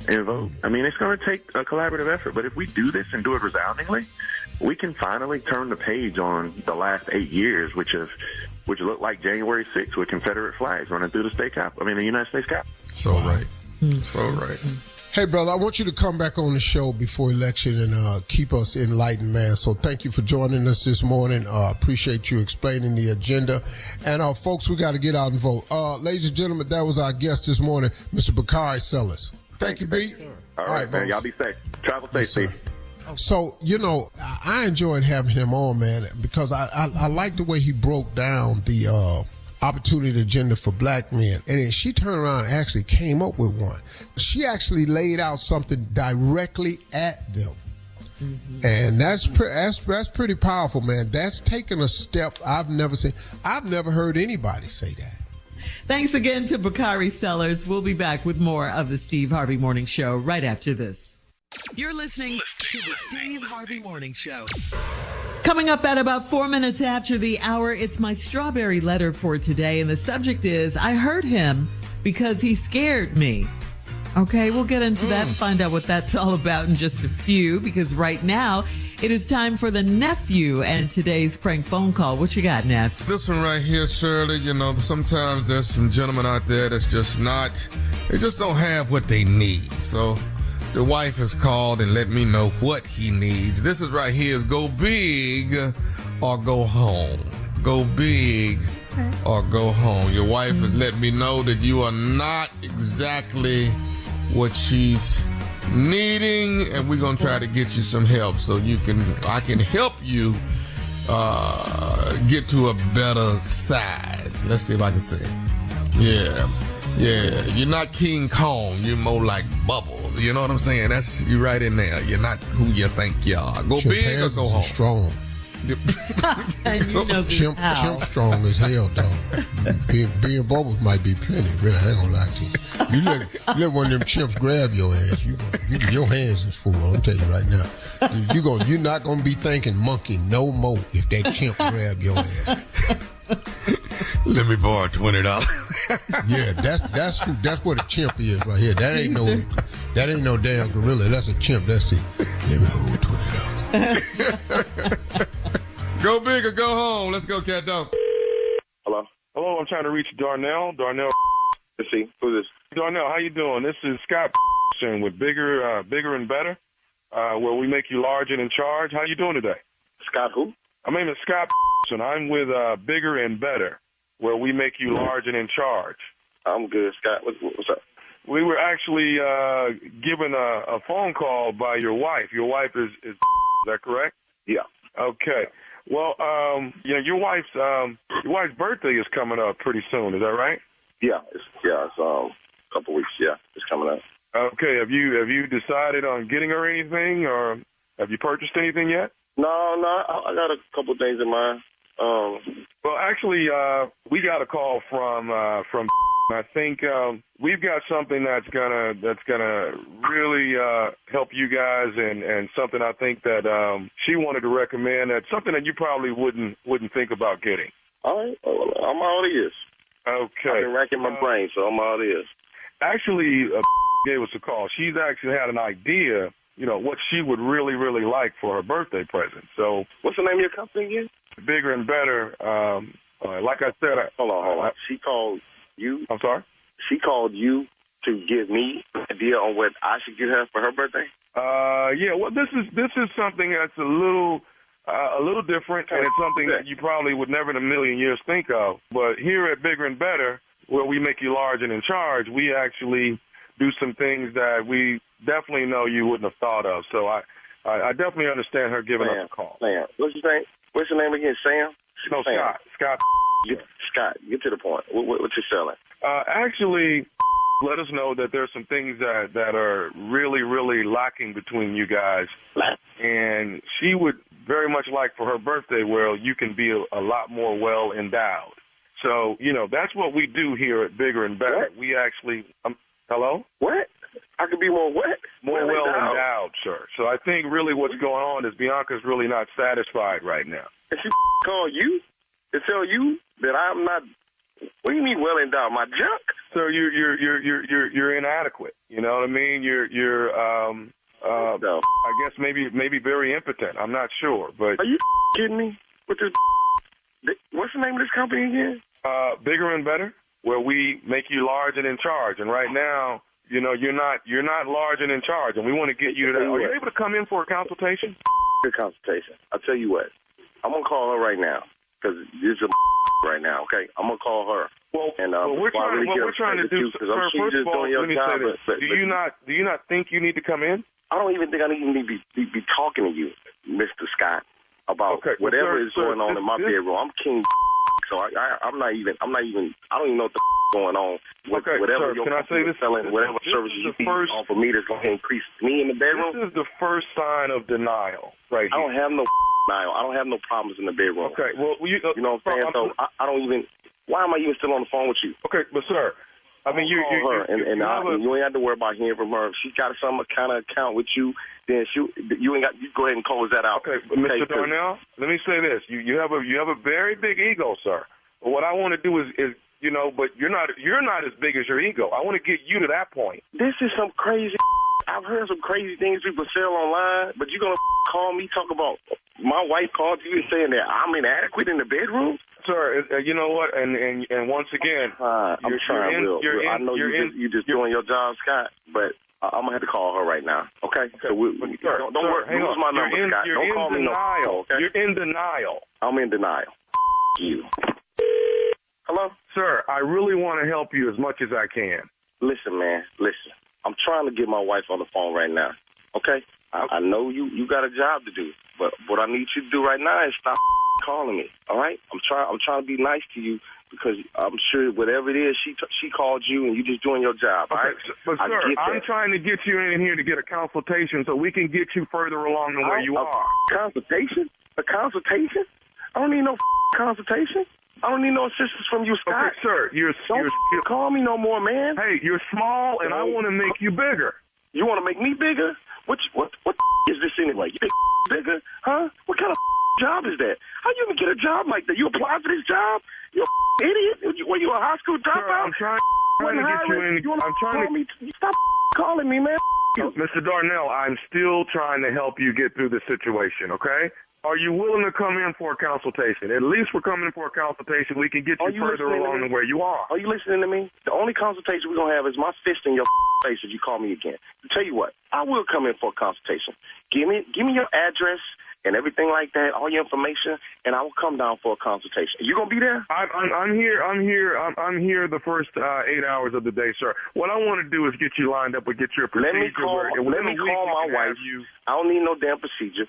and vote. It's going to take a collaborative effort. But if we do this and do it resoundingly, we can finally turn the page on the last 8 years, which looked like January 6th with Confederate flags running through the United States Capitol. So right. So right. Hey, brother, I want you to come back on the show before election and keep us enlightened, man. So thank you for joining us this morning. Appreciate you explaining the agenda. And folks, we got to get out and vote. Ladies and gentlemen, that was our guest this morning, Mr. Bakari Sellers. Thank you, B. All right, man. Y'all be safe. Travel safe, Steve. So, I enjoyed having him on, man, because I like the way he broke down the opportunity agenda for black men. And then she turned around and actually came up with one. She actually laid out something directly at them. Mm-hmm. And that's pretty powerful, man. That's taking a step I've never seen. I've never heard anybody say that. Thanks again to Bakari Sellers. We'll be back with more of the Steve Harvey Morning Show right after this. You're listening to the Steve Harvey Morning Show. Coming up at about 4 minutes after the hour, it's my strawberry letter for today. And the subject is, I hurt him because he scared me. Okay, we'll get into that and find out what that's all about in just a few, because right now it is time for the nephew and today's prank phone call. What you got, Neff? This one right here, Shirley, you know, sometimes there's some gentlemen out there that's just they just don't have what they need. So the wife has called and let me know what he needs. This is right here is go big or go home. Go big or go home. Your wife has let me know that you are not exactly what she's needing, and we're gonna try to get you some help so I can help you get to a better size. Let's see if I can say it. Yeah. You're not King Kong. You're more like Bubbles. You know what I'm saying? That's you right in there. You're not who you think you are. Go big or go home. Strong. Chimp strong as hell, dog. Being Bubbles might be plenty. Really, I ain't gonna lie to you. You let one of them chimps grab your ass. Your hands is full. I'm telling you right now. You're not gonna be thinking monkey no more if that chimp grab your ass. Let me borrow $20. Yeah, that's what a chimp is right here. That ain't no damn gorilla. That's a chimp. That's it. Let me hold $20. Go big or go home. Let's go, cat dog. Hello, I'm trying to reach Darnell. Let's see, who's this? Darnell, how you doing? This is Scott with Bigger and Better, where we make you large and in charge. How you doing today? Scott who? My name is Scott, and I'm with Bigger and Better, where we make you large and in charge. I'm good, Scott. What's up? We were actually given a phone call by your wife. Your wife is that correct? Yeah. Okay. Well, your wife's birthday is coming up pretty soon. Is that right? Yeah. It's a couple weeks. Yeah, it's coming up. Okay. Have you decided on getting her anything, or have you purchased anything yet? No. I got a couple things in mind. Well, actually, we got a call from. I think we've got something that's gonna really help you guys, and something I think that she wanted to recommend. That's something that you probably wouldn't think about getting. All right, I'm all ears. Okay. I've been racking my brain, so I'm all ears. Actually, gave us a call. She's actually had an idea, what she would really, really like for her birthday present. So, what's the name of your company again? Bigger and Better. Like I said, hold on. She called you. I'm sorry? She called you to give me an idea on what I should get her for her birthday? Yeah. Well, this is something that's a little different, and it's something that you probably would never in a million years think of. But here at Bigger and Better, where we make you large and in charge, we actually do some things that we definitely know you wouldn't have thought of. So I definitely understand her giving us a call. Sam, what's your name? What's your name again? Sam? No, Sam. Scott. Scott, get to the point. What you selling? Actually, let us know that there's some things that are really, really lacking between you guys. And she would very much like for her birthday, where you can be a lot more well endowed. So, that's what we do here at Bigger and Better. What? We actually, hello? What? I could be more what? More well endowed, sir. So I think really what's going on is Bianca's really not satisfied right now. And she call you to tell you that I'm not. What do you mean well endowed? My junk? Sir, you're inadequate. You know what I mean? You're no. I guess maybe very impotent. I'm not sure, but are you kidding me? With this? What's the name of this company again? Bigger and Better, where we make you large and in charge. And right now, you're not large and in charge, and we want to get you to that. Are you able to come in for a consultation? Good consultation. I'll tell you what. I'm gonna call her right now because this is right now. Okay, I'm gonna call her. Well, we're trying to do. Sir, first of all, let me say this: Do you not think you need to come in? I don't even think I need to be talking to you, Mr. Scott, about whatever is going on in my bedroom. I'm king, so I'm not even. I don't even know what the going on. Whatever sir, can I say this? Selling, whatever services you offer me that's going to increase me in the bedroom. This is the first sign of denial, right here. I don't have no denial. I don't have no problems in the bedroom. Okay, well, you know what I'm saying? So I don't even. Why am I even still on the phone with you? Okay, but sir, I mean, you and you ain't have to worry about hearing from her. If she got some kind of account with you, then you ain't got. You go ahead and close that out. Okay, Mr. Darnell, let me say this: you have a very big ego, sir. But what I want to do is but you're not as big as your ego. I want to get you to that point. This is some crazy. I've heard some crazy things people sell online, but you're gonna call me talk about my wife called you saying that I'm inadequate in the bedroom. Sir, you know what? And once again, I'm trying, Will. I know you're just doing your job, Scott, but I'm gonna have to call her right now. Okay? So don't worry. Lose my number, Scott. Don't call me no. Okay? You're in denial. I'm in denial. You. Hello, sir. I really want to help you as much as I can. Listen, man. Listen. I'm trying to get my wife on the phone right now. Okay? I know you got a job to do, but what I need you to do right now is stop calling me. All right? I'm trying to be nice to you because I'm sure whatever it is, she called you and you just doing your job. Okay, all right? But sir, I'm trying to get you in here to get a consultation so we can get you further along than where you are. Consultation? A consultation? I don't need no consultation. I don't need no assistance from you, Scott. Okay, sir, you're call me no more, man. Hey, you're small, and I want to make you bigger. You want to make me bigger? What is this anyway? You think bigger? Huh? What kind of job is that? How you even get a job like that? You apply for this job? You idiot? Were you a high school dropout? Sir, I'm trying to get you in. I'm trying to. Stop calling me, man. Mr. Darnell, I'm still trying to help you get through the situation. Okay? Are you willing to come in for a consultation? At least we're coming in for a consultation. We can get you further along than where you are. Are you listening to me? The only consultation we're going to have is my fist in your face if you call me again. I'll tell you what, I will come in for a consultation. Give me your address and everything like that, all your information, and I will come down for a consultation. You going to be there? I'm here the first 8 hours of the day, sir. What I want to do is get you lined up and get your procedure. Let me call my wife. I don't need no damn procedure.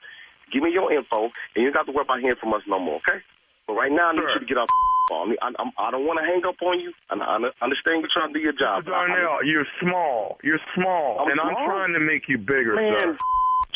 Give me your info, and you don't have to worry about hearing from us no more, okay? But right now, I need you to get off the phone. I don't want to hang up on you. I understand you're trying to do your job. Mr. Darnell, you're small. You're small, and I'm trying to make you bigger, man, sir.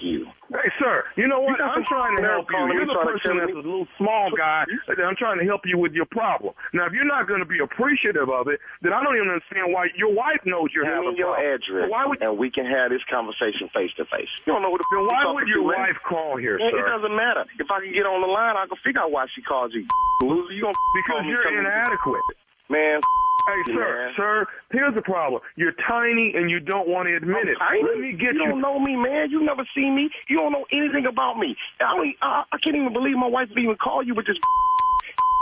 You. Hey, sir, you know what? I'm trying to help you. You're the person that's a little small guy. I'm trying to help you with your problem. Now, if you're not going to be appreciative of it, then I don't even understand why your wife knows you're having a problem. Give me your address, and we can have this conversation face to face. You don't know what the then why would your wife call here, sir? It doesn't matter. If I can get on the line, I can figure out why she called you. Loser, you gonna because you're inadequate, man. Hey, sir, here's the problem. You're tiny and you don't want to admit it. Tiny? Let me get you. You don't know me, man. You never seen me. You don't know anything about me. I can't even believe my wife would even call you with this.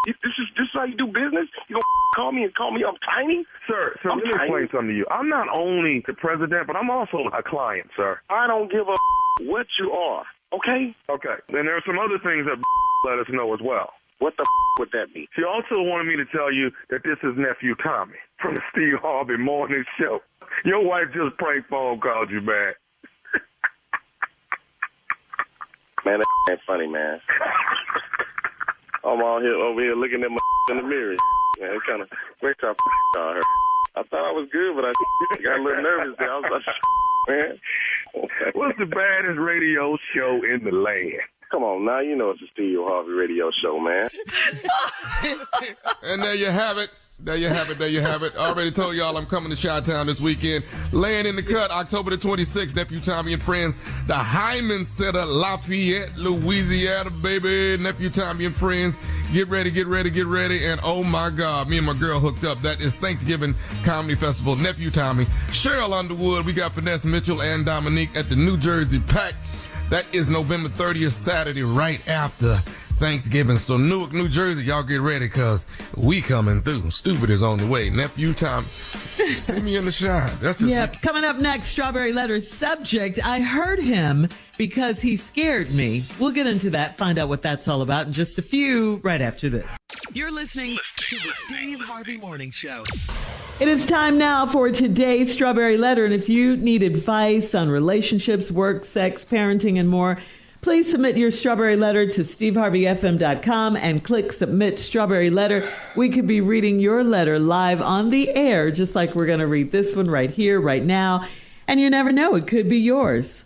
This is how you do business? You don't call me I'm tiny? Sir, let me explain something to you. I'm not only the president, but I'm also a client, sir. I don't give a what you are, okay? Okay. Then there are some other things that let us know as well. What the would that be? She also wanted me to tell you that this is Nephew Tommy from the Steve Harvey Morning Show. Your wife just prank phone called you, man. Man, that ain't funny, man. I'm over here looking at my in the mirror. Man, it kind of breaks up on her. I thought I was good, but I got a little nervous there. I was like, man. What's the baddest radio show in the land? Come on, now you know it's a Steve Harvey radio show, man. And there you have it. There you have it. I already told y'all I'm coming to Chi-Town this weekend. Laying in the cut, October the 26th, Nephew Tommy and Friends, the Hyman Center, Lafayette, Louisiana, baby. Nephew Tommy and Friends, get ready. And oh my God, me and my girl hooked up. That is Thanksgiving Comedy Festival. Nephew Tommy, Cheryl Underwood, we got Finesse Mitchell and Dominique at the New Jersey Pack. That is November 30th, Saturday, right after Thanksgiving. So Newark, New Jersey, y'all get ready, because we coming through. Stupid is on the way. Nephew Tommy, see me in the shine. That's just coming up next, Strawberry Letter's subject. I heard him because he scared me. We'll get into that, find out what that's all about in just a few, right after this. You're listening to the Steve Harvey Morning Show. It is time now for today's Strawberry Letter. And if you need advice on relationships, work, sex, parenting, and more, please submit your Strawberry Letter to steveharveyfm.com and click Submit Strawberry Letter. We could be reading your letter live on the air, just like we're going to read this one right here, right now. And you never know, it could be yours.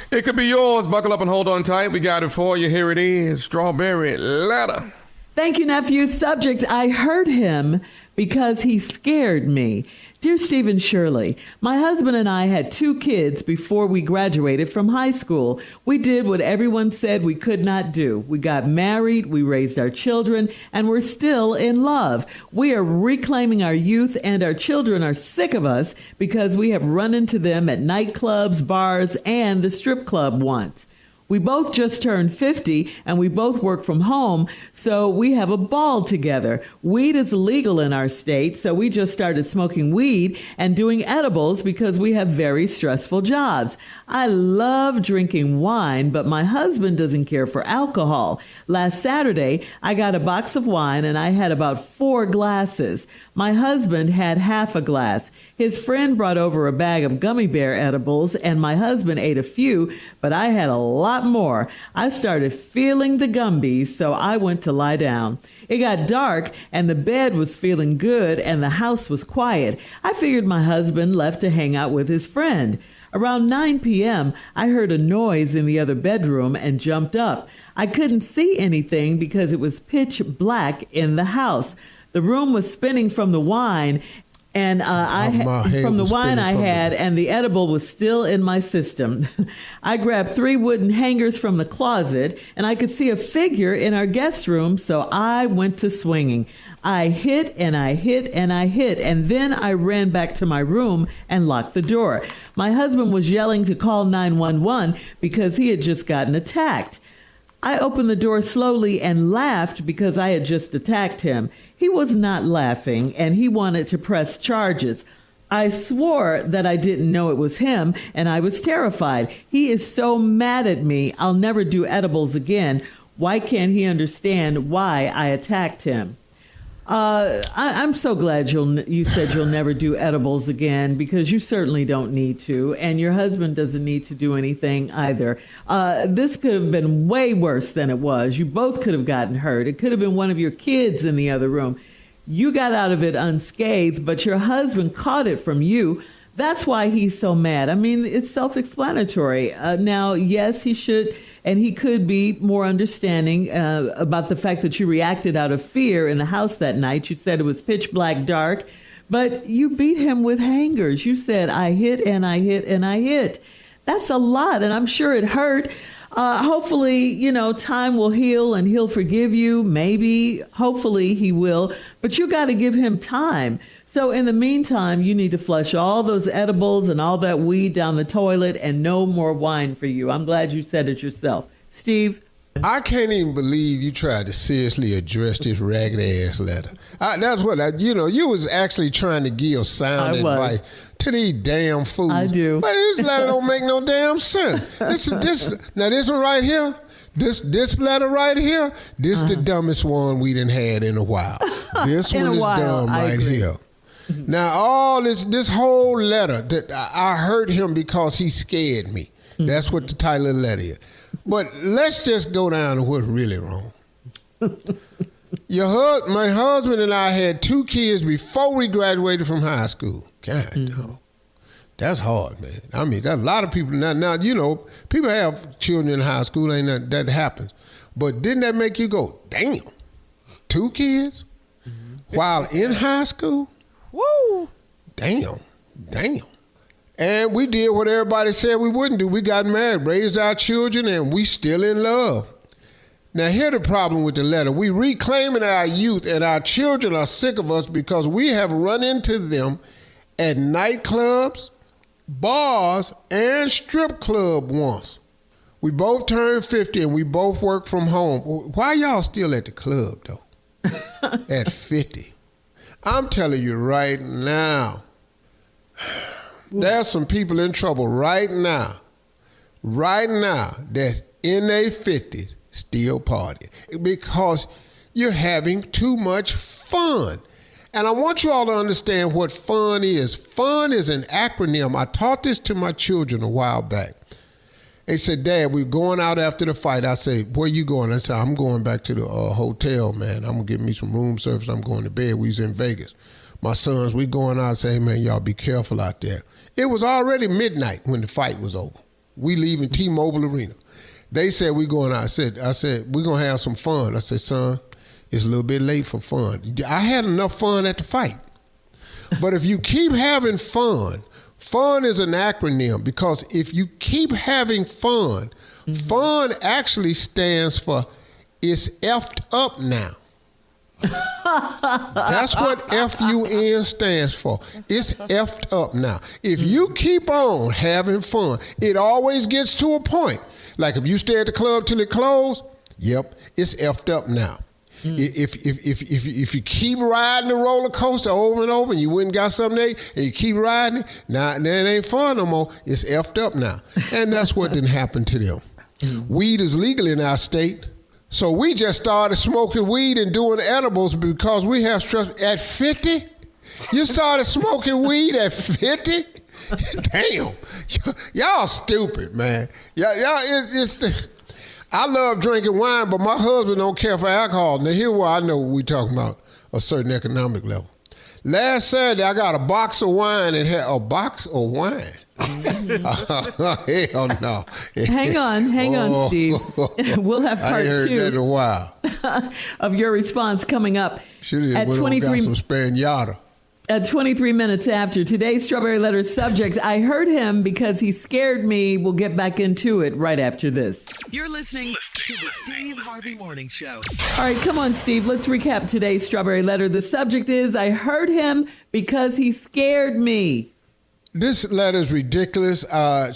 It could be yours. Buckle up and hold on tight. We got it for you. Here it is. Strawberry Letter. Thank you, nephew. Subject, I hurt him because he scared me. Dear Stephen Shirley, my husband and I had 2 kids before we graduated from high school. We did what everyone said we could not do. We got married, we raised our children, and we're still in love. We are reclaiming our youth, and our children are sick of us because we have run into them at nightclubs, bars, and the strip club once. We both just turned 50 and we both work from home, so we have a ball together. Weed is illegal in our state, so we just started smoking weed and doing edibles because we have very stressful jobs. I love drinking wine, but my husband doesn't care for alcohol. Last Saturday, I got a box of wine and I had about 4 glasses. My husband had half a glass. His friend brought over a bag of gummy bear edibles, and my husband ate a few, but I had a lot more. I started feeling the gumbies, so I went to lie down. It got dark, and the bed was feeling good, and the house was quiet. I figured my husband left to hang out with his friend. Around 9 p.m., I heard a noise in the other bedroom and jumped up. I couldn't see anything because it was pitch black in the house. The room was spinning from the wine, and and the edible was still in my system. I grabbed 3 wooden hangers from the closet, and I could see a figure in our guest room, so I went to swinging. I hit and I hit and I hit, and then I ran back to my room and locked the door. My husband was yelling to call 911 because he had just gotten attacked. I opened the door slowly and laughed because I had just attacked him. He was not laughing, and he wanted to press charges. I swore that I didn't know it was him, and I was terrified. He is so mad at me, I'll never do edibles again. Why can't he understand why I attacked him? I'm so glad you said you'll never do edibles again, because you certainly don't need to, and your husband doesn't need to do anything either. This could have been way worse than it was. You both could have gotten hurt. It could have been one of your kids in the other room. You got out of it unscathed, but your husband caught it from you. That's why he's so mad. I mean, it's self-explanatory. Now, yes, he should, and he could be more understanding about the fact that you reacted out of fear in the house that night. You said it was pitch black dark, but you beat him with hangers. You said, I hit and I hit and I hit. That's a lot, and I'm sure it hurt. Hopefully, time will heal and he'll forgive you. Maybe, hopefully he will, but you got to give him time. So in the meantime, you need to flush all those edibles and all that weed down the toilet, and no more wine for you. I'm glad you said it yourself. Steve? I can't even believe you tried to seriously address this ragged-ass letter. That's what, you was actually trying to give sound advice to these damn fools. I do. But this letter don't make no damn sense. This one right here, this letter right here, this the dumbest one we done had in a while. This one is dumb right here. Now, all this whole letter, that I hurt him because he scared me. That's what the title of the letter is. But let's just go down to what's really wrong. My husband and I had 2 kids before we graduated from high school. God, dog. That's hard, man. I mean, there's a lot of people now, people have children in high school, ain't that happens. But didn't that make you go, damn, 2 kids while in high school? Woo! Damn. And we did what everybody said we wouldn't do. We got married, raised our children, and we still in love. Now, here's the problem with the letter. We reclaiming our youth, and our children are sick of us because we have run into them at nightclubs, bars, and strip club once. We both turned 50, and we both work from home. Why y'all still at the club, though? At 50. I'm telling you right now, there's some people in trouble right now that's in their 50s still partying because you're having too much fun. And I want you all to understand what fun is. Fun is an acronym. I taught this to my children a while back. They said, Dad, we're going out after the fight. I said, where you going? I said, I'm going back to the hotel, man. I'm going to get me some room service. I'm going to bed. We was in Vegas. My sons, we going out and say, hey, man, y'all be careful out there. It was already midnight when the fight was over. We leaving T-Mobile Arena. They said, we going out. I said, we're going to have some fun. I said, son, it's a little bit late for fun. I had enough fun at the fight. But if you keep having fun is an acronym because if you keep having fun, fun actually stands for it's effed up now. That's what FUN stands for. It's effed up now. If you keep on having fun, it always gets to a point. Like if you stay at the club till it closed, yep, it's effed up now. If you keep riding the roller coaster over and over and you went and got something there and you keep riding it, now it ain't fun no more. It's effed up now. And that's what didn't happen to them. Weed is legal in our state. So we just started smoking weed and doing edibles because we have stress. At 50? You started smoking weed at 50? Damn. Y'all stupid, man. I love drinking wine, but my husband don't care for alcohol. Now, here's why I know we talking about a certain economic level. Last Saturday, I got a box of wine and had a box of wine. Hell no. Hang on, Steve. We'll have part I ain't heard 2 that in a while. of your response coming up at 23. Got some Spaniata. At 23 minutes after today's Strawberry Letter subject, I heard him because he scared me. We'll get back into it right after this. You're listening to the Steve Harvey Morning Show. All right, come on, Steve. Let's recap today's Strawberry Letter. The subject is, I heard him because he scared me. This letter is ridiculous.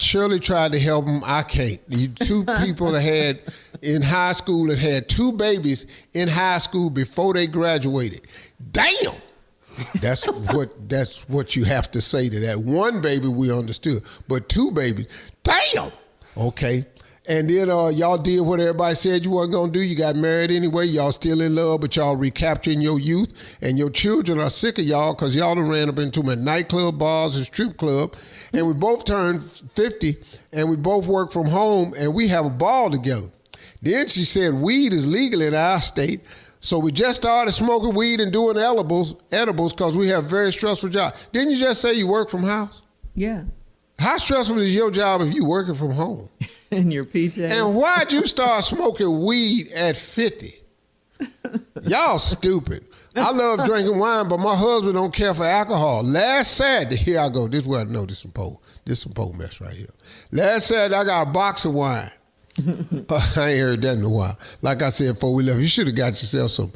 Shirley tried to help him. I can't. Two people that had in high school that had 2 babies in high school before they graduated. Damn. That's what you have to say to that. 1 baby we understood, but 2 babies, damn. Okay. And then y'all did what everybody said you wasn't gonna do. You got married anyway. Y'all still in love, but y'all recapturing your youth. And your children are sick of y'all because y'all done ran up into them at nightclub, bars, and strip club. And we both turned 50, and we both work from home, and we have a ball together. Then she said weed is legal in our state. So we just started smoking weed and doing edibles because we have very stressful jobs. Didn't you just say you work from house? Yeah. How stressful is your job if you working from home? In your PJs. And why'd you start smoking weed at 50? Y'all stupid. I love drinking wine, but my husband don't care for alcohol. Last Saturday, here I go. This is where I know this some pole mess right here. Last Saturday, I got a box of wine. I ain't heard that in a while. Like I said before we left, you should have got yourself some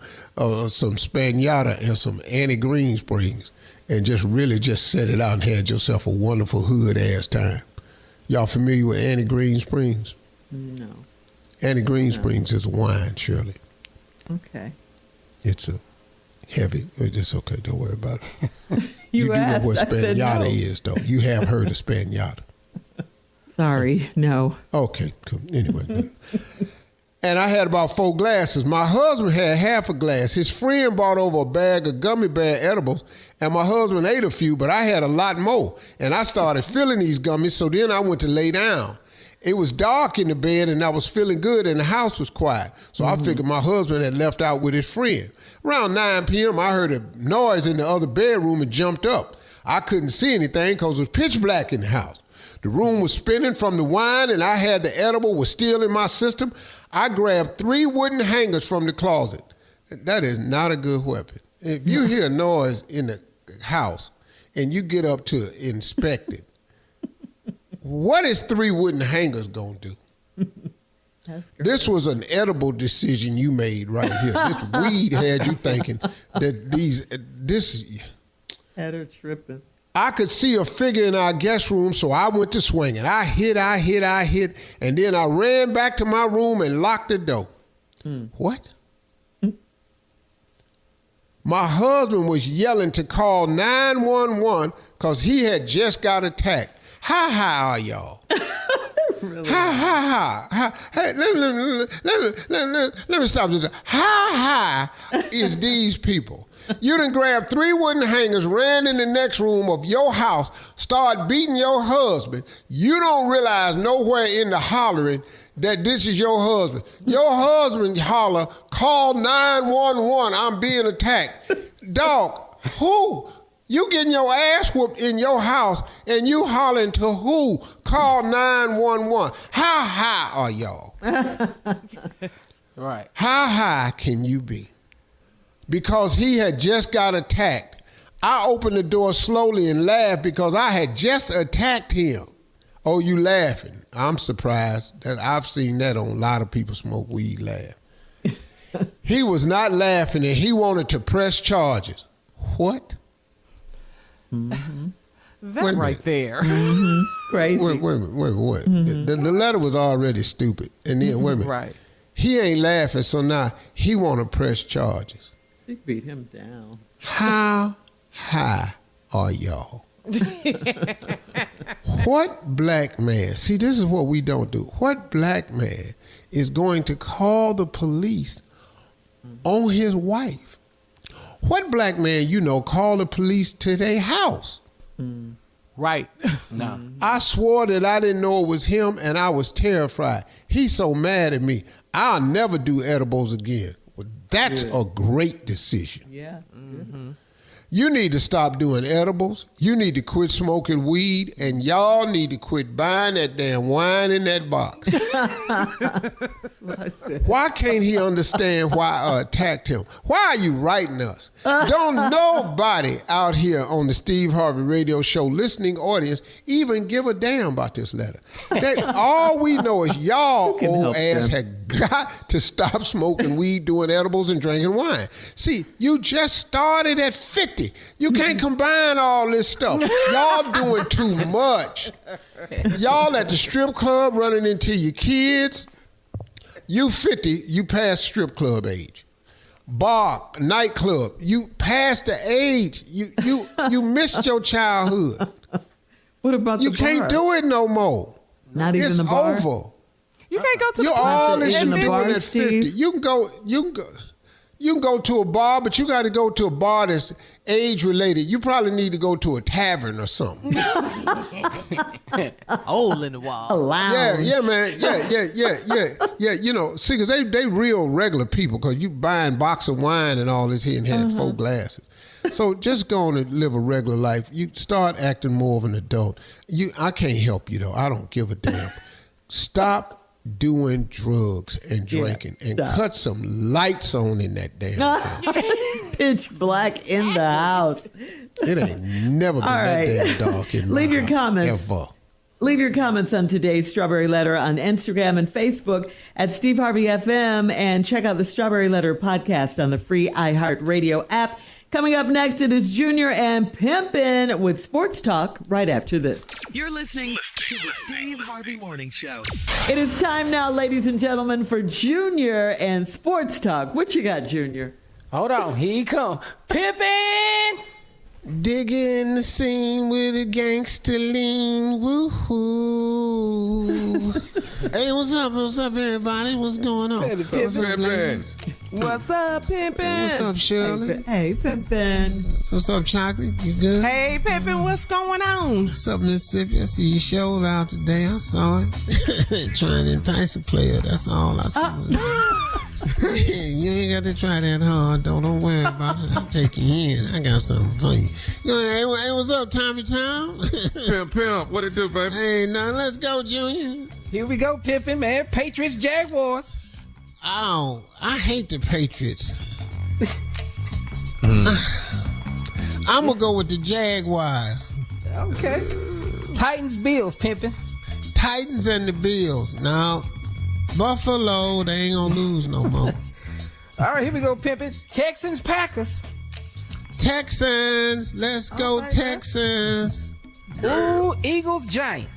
Spaniata and some Annie Green Springs and just set it out and had yourself a wonderful hood-ass time. Y'all familiar with Annie Green Springs? No. Annie Green Springs is a wine, Shirley. Okay. It's a heavy. It's okay. Don't worry about it. You do asked, know what Spaniata no. is, though. You have heard of Spaniata. Sorry, no. Okay, cool. Anyway. And I had about 4 glasses. My husband had half a glass. His friend brought over a bag of gummy bear edibles, and my husband ate a few, but I had a lot more. And I started feeling these gummies, so then I went to lay down. It was dark in the bed, and I was feeling good, and the house was quiet. So I figured my husband had left out with his friend. Around 9 p.m., I heard a noise in the other bedroom and jumped up. I couldn't see anything because it was pitch black in the house. The room was spinning from the wine, and I had the edible was still in my system. I grabbed 3 wooden hangers from the closet. That is not a good weapon. If you hear a noise in the house and you get up to inspect it, what is 3 wooden hangers gonna do? This was an edible decision you made right here. This weed had you thinking that this had her tripping. I could see a figure in our guest room, so I went to swinging. I hit, and then I ran back to my room and locked the door. What? My husband was yelling to call 911 because he had just got attacked. How are y'all? Really? How. Hey, let me stop this. How is these people? You done grabbed 3 wooden hangers, ran in the next room of your house, start beating your husband. You don't realize nowhere in the hollering that this is your husband. Your husband holler, call 911, I'm being attacked. Dog, who? You getting your ass whooped in your house and you hollering to who? Call 911. How high are y'all? Right. How high can you be? because he had just got attacked. I opened the door slowly and laughed because I had just attacked him. Oh, you laughing? I'm surprised that I've seen that on a lot of people smoke weed laugh. He was not laughing and he wanted to press charges. What? Mm-hmm. That right there. Mm-hmm. Crazy. Wait, what? Mm-hmm. The letter was already stupid. And then, wait a minute. Right. He ain't laughing, so now he want to press charges. They beat him down. How high are y'all? What black man, see, this is what we don't do. What black man is going to call the police on his wife? What black man, call the police to their house? Right. No. I swore that I didn't know it was him, and I was terrified. He's so mad at me. I'll never do edibles again. Well, that's a great decision. Yeah. Mm-hmm. You need to stop doing edibles. You need to quit smoking weed, and y'all need to quit buying that damn wine in that box. That's what I said. Why can't he understand why I attacked him? Why are you writing us? Don't nobody out here on the Steve Harvey radio show listening audience even give a damn about this letter. All we know is y'all old ass had got to stop smoking weed, doing edibles, and drinking wine. See, you just started at 50. You can't combine all this stuff. Y'all doing too much. Y'all at the strip club running into your kids. You 50, you past strip club age. Bar, nightclub, you past the age. You missed your childhood. What about you the can't bar? do it no more. Not even it's the bar? over. You can't go to You're the all bar. this in you the doing bar, at 50. Steve? You can go to a bar, but you got to go to a bar that's age related. You probably need to go to a tavern or something. Hole in the wall. A lounge. Yeah, man. Yeah. See, because they real regular people, because you buying box of wine and all this here and had 4 glasses. So just go on and live a regular life. You start acting more of an adult. I can't help you, though. I don't give a damn. Stop doing drugs and drinking and cut some lights on in that damn thing. Pitch black in the house. It ain't never been that damn dark in my Leave your house, comments. ever. Leave your comments on today's Strawberry Letter on Instagram and Facebook at Steve Harvey FM, and check out the Strawberry Letter podcast on the free iHeartRadio app. Coming up next, it is Junior and Pimpin' with Sports Talk right after this. You're listening to the Steve Harvey Morning Show. It is time now, ladies and gentlemen, for Junior and Sports Talk. What you got, Junior? Hold on, here he come. Pimpin'! Digging the scene with a gangster lean, woo-hoo. Hey, what's up, everybody? What's going on? What's up, ladies? What's up, Pimpin'? What's up, Shirley? Hey, Pimpin'. What's up, Chocolate? You good? Hey, Pimpin', what's going on? What's up, Mississippi? I see your show out today. I saw it. Trying to entice a player. That's all I saw. You ain't got to try that hard, though. Don't worry about it. I'll take you in. I got something for you. Hey, what's up, Tommy Tom? Pimp, what it do, baby? Hey, now let's go, Junior. Here we go, Pimpin', man. Patriots, Jaguars. Oh, I hate the Patriots. I'm going to go with the Jaguars. Okay. Titans, Bills, Pimpin'. Titans and the Bills. Now, Buffalo, they ain't going to lose no more. All right, here we go, Pimpin'. Texans, Packers. Texans. Let's go, right, Texans. Ooh, Eagles, Giants.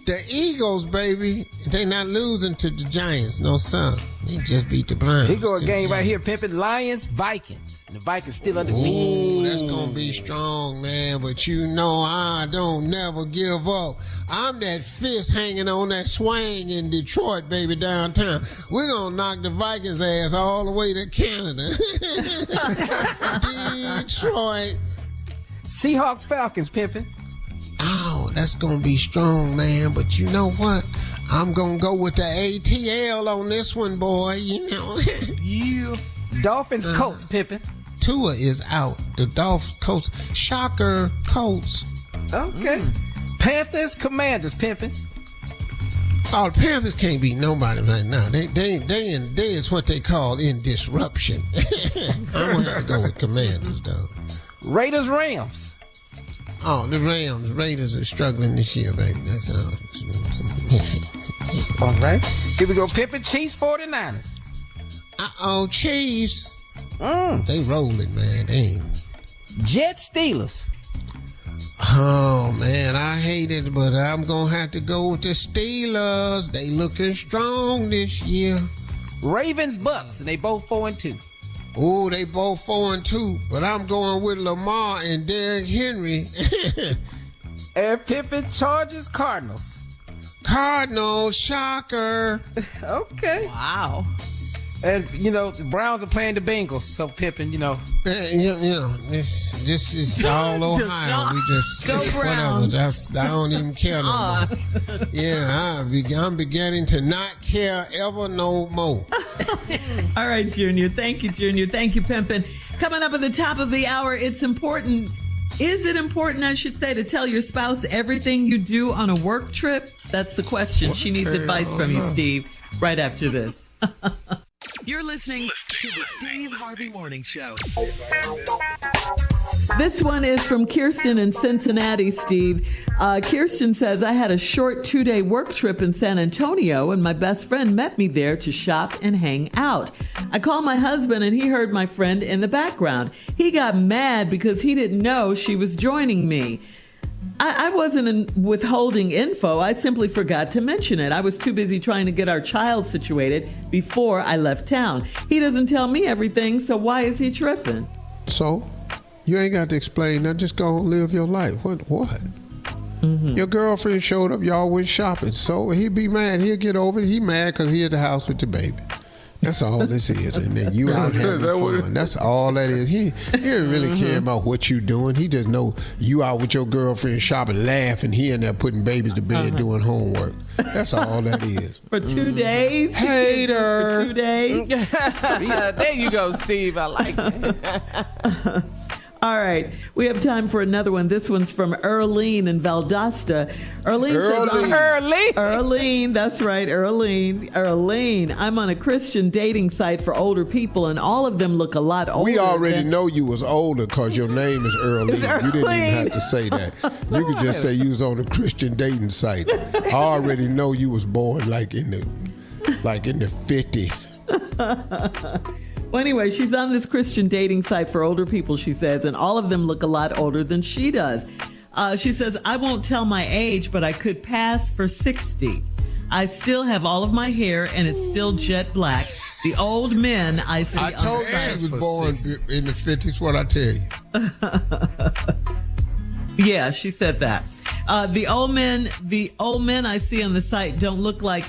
The Eagles, baby, they not losing to the Giants. No, son. They just beat the Browns. Here go a game right here, Pimpin'. Lions, Vikings. And the Vikings still undefeated. Ooh, that's going to be strong, man. But you know I don't never give up. I'm that fist hanging on that swing in Detroit, baby, downtown. We're going to knock the Vikings' ass all the way to Canada. Detroit. Seahawks, Falcons, Pimpin'. Oh, that's going to be strong, man. But you know what? I'm going to go with the ATL on this one, boy. You know. Yeah. Dolphins, Colts, Pimpin'. Tua is out. The Dolphins, Colts. Shocker, Colts. Okay. Panthers, Commanders, Pimpin'. Oh, the Panthers can't beat nobody right now. They is what they call in disruption. I'm gonna have to go with Commanders, though. Raiders, Rams. Oh, the Raiders are struggling this year, baby. That's all. All right. Here we go. Pimpin, Chiefs, 49ers. Uh-oh, Chiefs. They rolling, man. They ain't. Jets, Steelers. Oh, man, I hate it, but I'm going to have to go with the Steelers. They looking strong this year. Ravens, Bucks, and they both 4-2. Oh, they both 4-2, but I'm going with Lamar and Derrick Henry. And Pimpin, Chargers, Cardinals. Cardinals, shocker. Okay. Wow. And, the Browns are playing the Bengals, so Pimpin, this is all Ohio. We just, Go Browns. whatever. I don't even care no more. Yeah, I'm beginning to not care ever no more. All right, Junior. Thank you, Junior. Thank you, Pimpin. Coming up at the top of the hour, it's important. Is it important, I should say, to tell your spouse everything you do on a work trip? That's the question. She needs advice from you, Steve, right after this. You're listening to the Steve Harvey Morning Show. This one is from Kirsten in Cincinnati, Steve. Kirsten says, I had a short 2-day work trip in San Antonio, and my best friend met me there to shop and hang out. I called my husband, and he heard my friend in the background. He got mad because he didn't know she was joining me. I wasn't withholding info. I simply forgot to mention it. I was too busy trying to get our child situated before I left town. He doesn't tell me everything, so why is he tripping? So, you ain't got to explain that. Just go live your life. What? Mm-hmm. Your girlfriend showed up. Y'all went shopping. So, he'd be mad. He'll get over it. He mad because he at the house with the baby. That's all this is. And then you out having fun. That's all that is. He doesn't really care about what you doing. He just know you out with your girlfriend shopping, laughing. He in there putting babies to bed doing homework. That's all that is. For 2 days? Hater. For 2 days? There you go, Steve. I like it. All right. We have time for another one. This one's from Earlene in Valdosta. Earlene, that's right, Earlene. I'm on a Christian dating site for older people, and all of them look a lot older. We already know you was older because your name is Earlene. You didn't even have to say that. You could just say you was on a Christian dating site. I already know you was born like in the 50s. Well, anyway, she's on this Christian dating site for older people, she says, and all of them look a lot older than she does. She says, I won't tell my age, but I could pass for 60. I still have all of my hair, and it's still jet black. The old men I see. I told you he was born in the 50s, what I tell you. Yeah, she said that. The old men I see on the site don't look like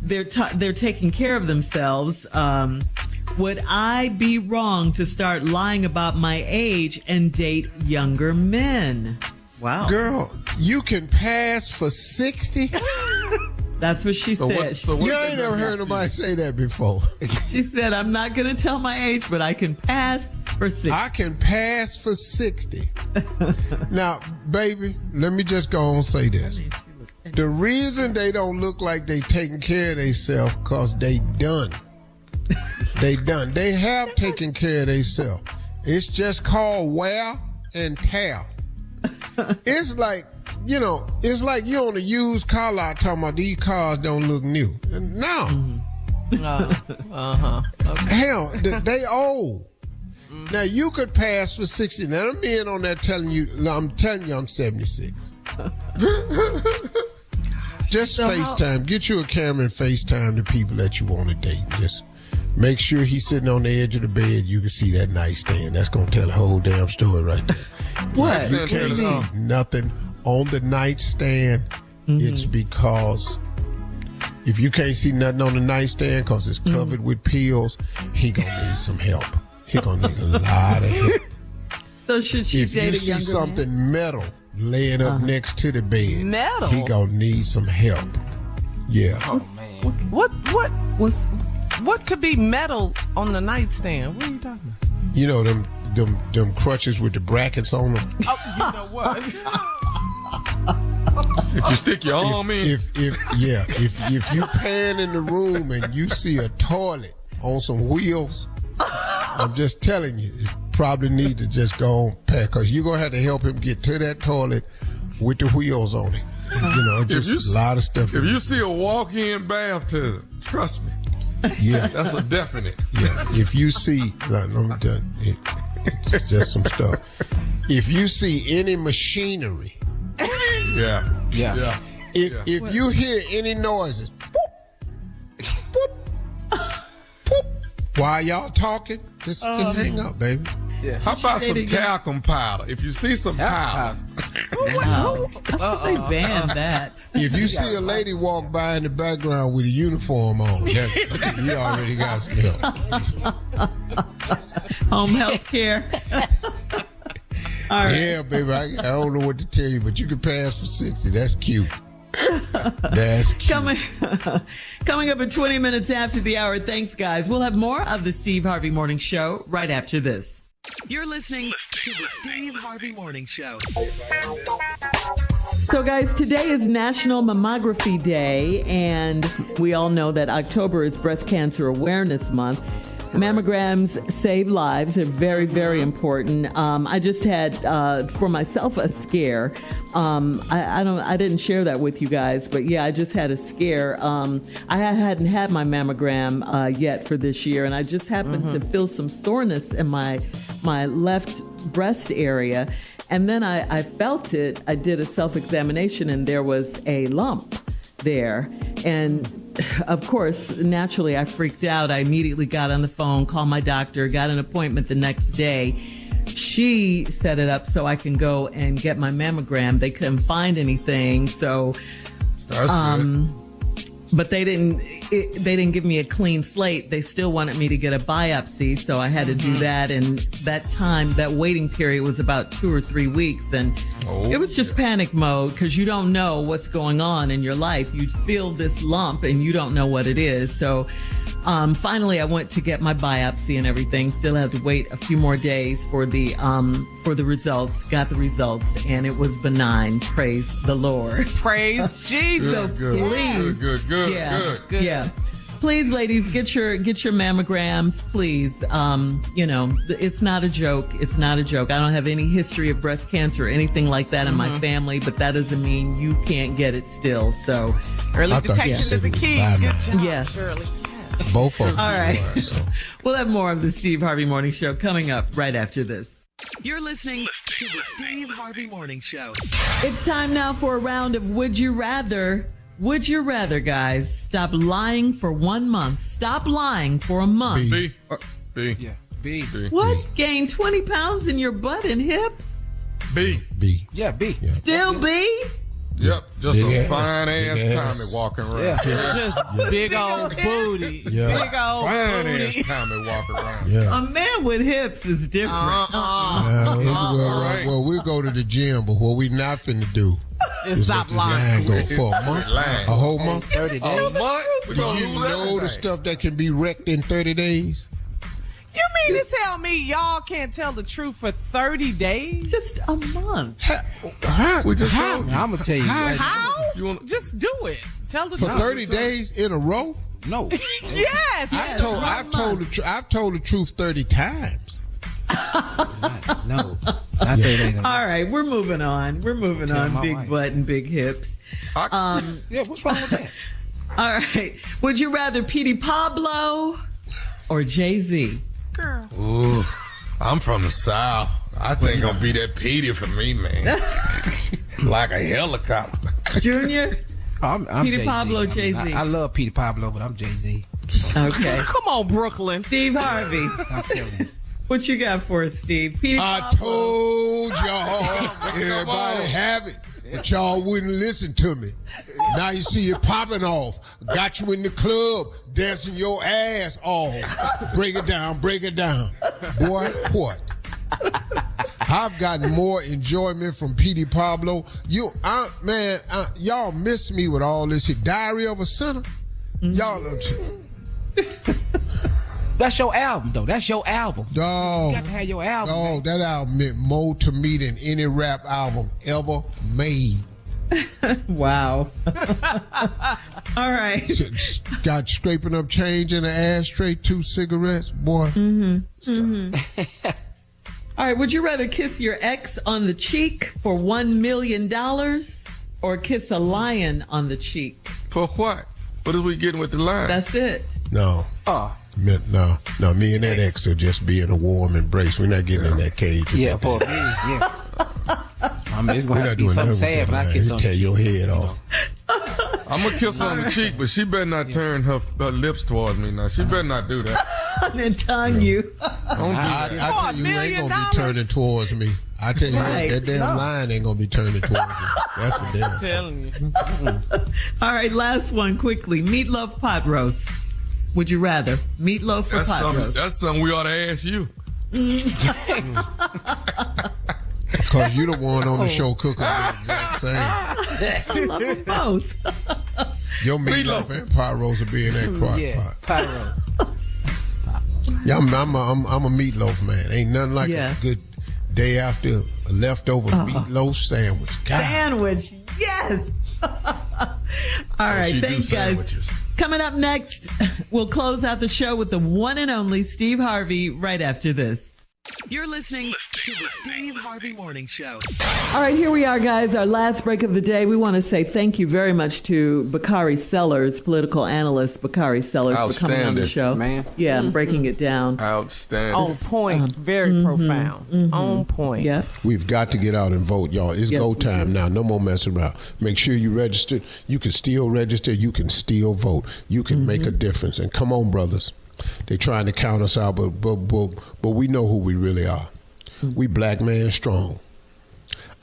they're taking care of themselves. Would I be wrong to start lying about my age and date younger men? Wow. Girl, you can pass for 60? That's what she said. You ain't never heard nobody say that before. She said, I'm not going to tell my age, but I can pass for 60. I can pass for 60. Now, baby, let me just go on and say this. The reason they don't look like they taking care of themselves because they done. They done. They have taken care of themselves. It's just called wear and tear. It's like, it's like you on a used car lot talking about these cars don't look new. No. Okay. Hell, they old. Now, you could pass for 60. Now, I'm being on that telling you I'm 76. Just FaceTime. Get you a camera and FaceTime the people that you want to date. Just make sure he's sitting on the edge of the bed. You can see that nightstand. That's going to tell the whole damn story right there. What? You can't see nothing on the nightstand. It's because if you can't see nothing on the nightstand because it's covered with pills, he going to need some help. He going to need a lot of help. So should she if date you a see younger something man? metal laying up next to the bed, metal? He going to need some help. Yeah. Oh, man. What could be metal on the nightstand? What are you talking about? You know them crutches with the brackets on them. Oh, you know what? If you stick your arm in. If you pan in the room and you see a toilet on some wheels, I'm just telling you, it probably need to just go on pack, because you're going to have to help him get to that toilet with the wheels on it. Just a lot of stuff. If you see a walk-in bathtub, trust me. Yeah. That's a definite. Yeah. If you see, it's just some stuff. If you see any machinery. Yeah. If you hear any noises, boop, boop, boop, while y'all talking, just hang up, baby. Yeah. How about some talcum powder? If you see some powder. They banned that. If you see a lady walk by in the background with a uniform on, you already got some help. Home health care. All right. Yeah, baby. I don't know what to tell you, but you can pass for 60. That's cute. That's cute. Coming up at 20 minutes after the hour. Thanks, guys. We'll have more of the Steve Harvey Morning Show right after this. You're listening to the Steve Harvey Morning Show. So, guys, today is National Mammography Day, and we all know that October is Breast Cancer Awareness Month. Mammograms save lives. They're very, very important. I just had, for myself, a scare. I didn't share that with you guys, but yeah, I just had a scare. I hadn't had my mammogram yet for this year, and I just happened to feel some soreness in my left breast area. And then I felt it. I did a self-examination, and there was a lump there. And of course, naturally, I freaked out. I immediately got on the phone, called my doctor, got an appointment the next day. She set it up so I can go and get my mammogram. They couldn't find anything, so that's good. But they didn't give me a clean slate. They still wanted me to get a biopsy, so I had to do that. And that waiting period was about 2 or 3 weeks, and it was just panic mode, because you don't know what's going on in your life. You feel this lump and you don't know what it is. So finally, I went to get my biopsy and everything. Still had to wait a few more days for the results. Got the results, and it was benign. Praise the Lord. Praise Jesus. Good. Please. Good. Yeah. Please, ladies, get your mammograms, please. It's not a joke. It's not a joke. I don't have any history of breast cancer or anything like that in my family, but that doesn't mean you can't get it still. So early detection is a key. Good job, Shirley. Both of them. All right. We'll have more of the Steve Harvey Morning Show coming up right after this. You're listening to the Steve Harvey Morning Show. It's time now for a round of Would You Rather. Would you rather, guys, stop lying for 1 month? Stop lying for a month. B. Yeah, B. What? Gain 20 pounds in your butt and hips? B. Yeah, B. Yeah. Still B? Yep, just Big a fine ass Tommy walking around. Just big old booty. Yeah. Big old Fine booty. ass Tommy walking around. Yeah. A man with hips is different. Well, we'll go to the gym, but what we not finna do is stop lying. Go for a month, a whole month. 30 days. A month? Do you know the stuff that can be wrecked in 30 days? You mean to tell me y'all can't tell the truth for 30 days? Just a month. How? We just How? told you. I'm gonna tell you. How? Just do it. Tell the For truth. 30 days in a row? No. Yes. I've told the truth 30 times. No. Not 30 days. All right, we're moving on. Big wife. butt and big hips. Yeah, what's wrong with that? All right. Would you rather Petey Pablo or Jay-Z? Girl. Ooh, I'm from the South. I think gonna be that Petey for me, man. Like a helicopter. Junior? I'm Petey Jay-Z. Pablo, Jay-Z. I love Petey Pablo, but I'm Jay-Z. Okay. Come on, Brooklyn. Steve Harvey. I'm telling you. What you got for us, Steve? Petey I Pablo. told y'all, everybody have it, but y'all wouldn't listen to me. Now you see it popping off. Got you in the club, dancing your ass off. Break it down. Boy, what? I've gotten more enjoyment from Petey Pablo. Y'all miss me with all this shit. Diary of a Sinner. Y'all That's your album, though. That's your album. Dog. You got to have your album. Dog, that album meant more to me than any rap album ever made. Wow. All right. Got scraping up change in the ashtray, 2 cigarettes, boy. All right. Would you rather kiss your ex on the cheek for $1 million or kiss a lion on the cheek? For what? What are we getting with the lion? That's it. No. Oh. No, me and that ex will just be in a warm embrace. We're not getting in that cage. Yeah, for me, yeah. I mean, it's going to have to be something sad, but I kiss on tear your head off. I'm going to kiss her on the cheek, but she better not turn her lips towards me now. She better not do that. And then tongue you. I tell you, you ain't going to be turning towards me. I tell you, that damn lion ain't going to be turning towards me. That's what they're telling you. All right, last one quickly. Meatloaf pot roast. Would you rather? Meatloaf or pot roast? That's something we ought to ask you. Because you the one on the show cooking the exact same. I love them both. Your meatloaf and pot roast will be in that crock pot. Pot roast. Yeah, I'm a meatloaf man. Ain't nothing like a good day after a leftover meatloaf sandwich. God. Sandwich, yes. All right, thanks, guys. Coming up next, we'll close out the show with the one and only Steve Harvey right after this. You're listening to the Steve Harvey Morning Show. All right, here we are, guys. Our last break of the day. We want to say thank you very much to Bakari Sellers, political analyst Bakari Sellers, for coming on the show. Man. Yeah, breaking it down. Outstanding. On point. Very profound. On point. Yeah. We've got to get out and vote, y'all. It's go time now. No more messing around. Make sure you register. You can still register. You can still vote. You can make a difference. And come on, brothers. They're trying to count us out, but we know who we really are. We black man strong.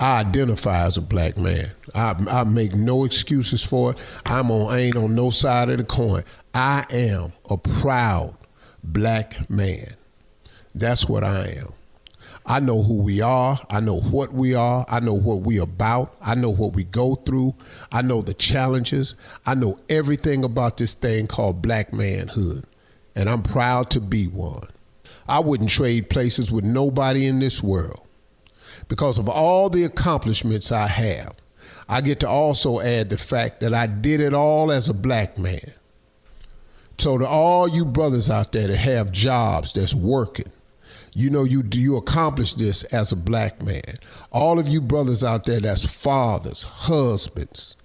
I identify as a black man. I make no excuses for it. I ain't on no side of the coin. I am a proud black man. That's what I am. I know who we are. I know what we are. I know what we about. I know what we go through. I know the challenges. I know everything about this thing called black manhood. And I'm proud to be one. I wouldn't trade places with nobody in this world. Because of all the accomplishments I have, I get to also add the fact that I did it all as a black man. So to all you brothers out there that have jobs that's working, you know you accomplish this as a black man. All of you brothers out there that's fathers, husbands,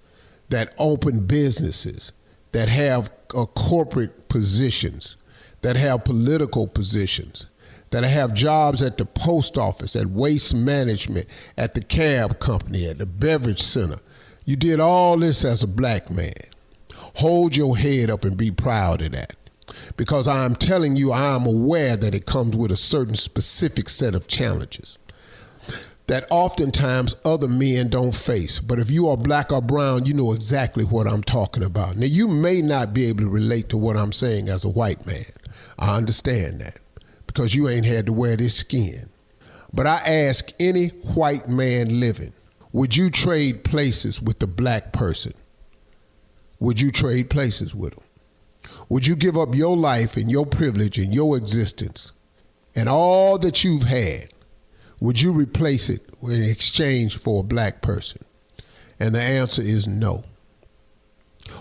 that open businesses, that have corporate positions, that have political positions, that have jobs at the post office, at waste management, at the cab company, at the beverage center. You did all this as a black man. Hold your head up and be proud of that. Because I'm telling you, I'm aware that it comes with a certain specific set of challenges that oftentimes other men don't face. But if you are black or brown, you know exactly what I'm talking about. Now, you may not be able to relate to what I'm saying as a white man. I understand that because you ain't had to wear this skin. But I ask any white man living, would you trade places with the black person? Would you trade places with them? Would you give up your life and your privilege and your existence and all that you've had? Would you replace it in exchange for a black person? And the answer is no.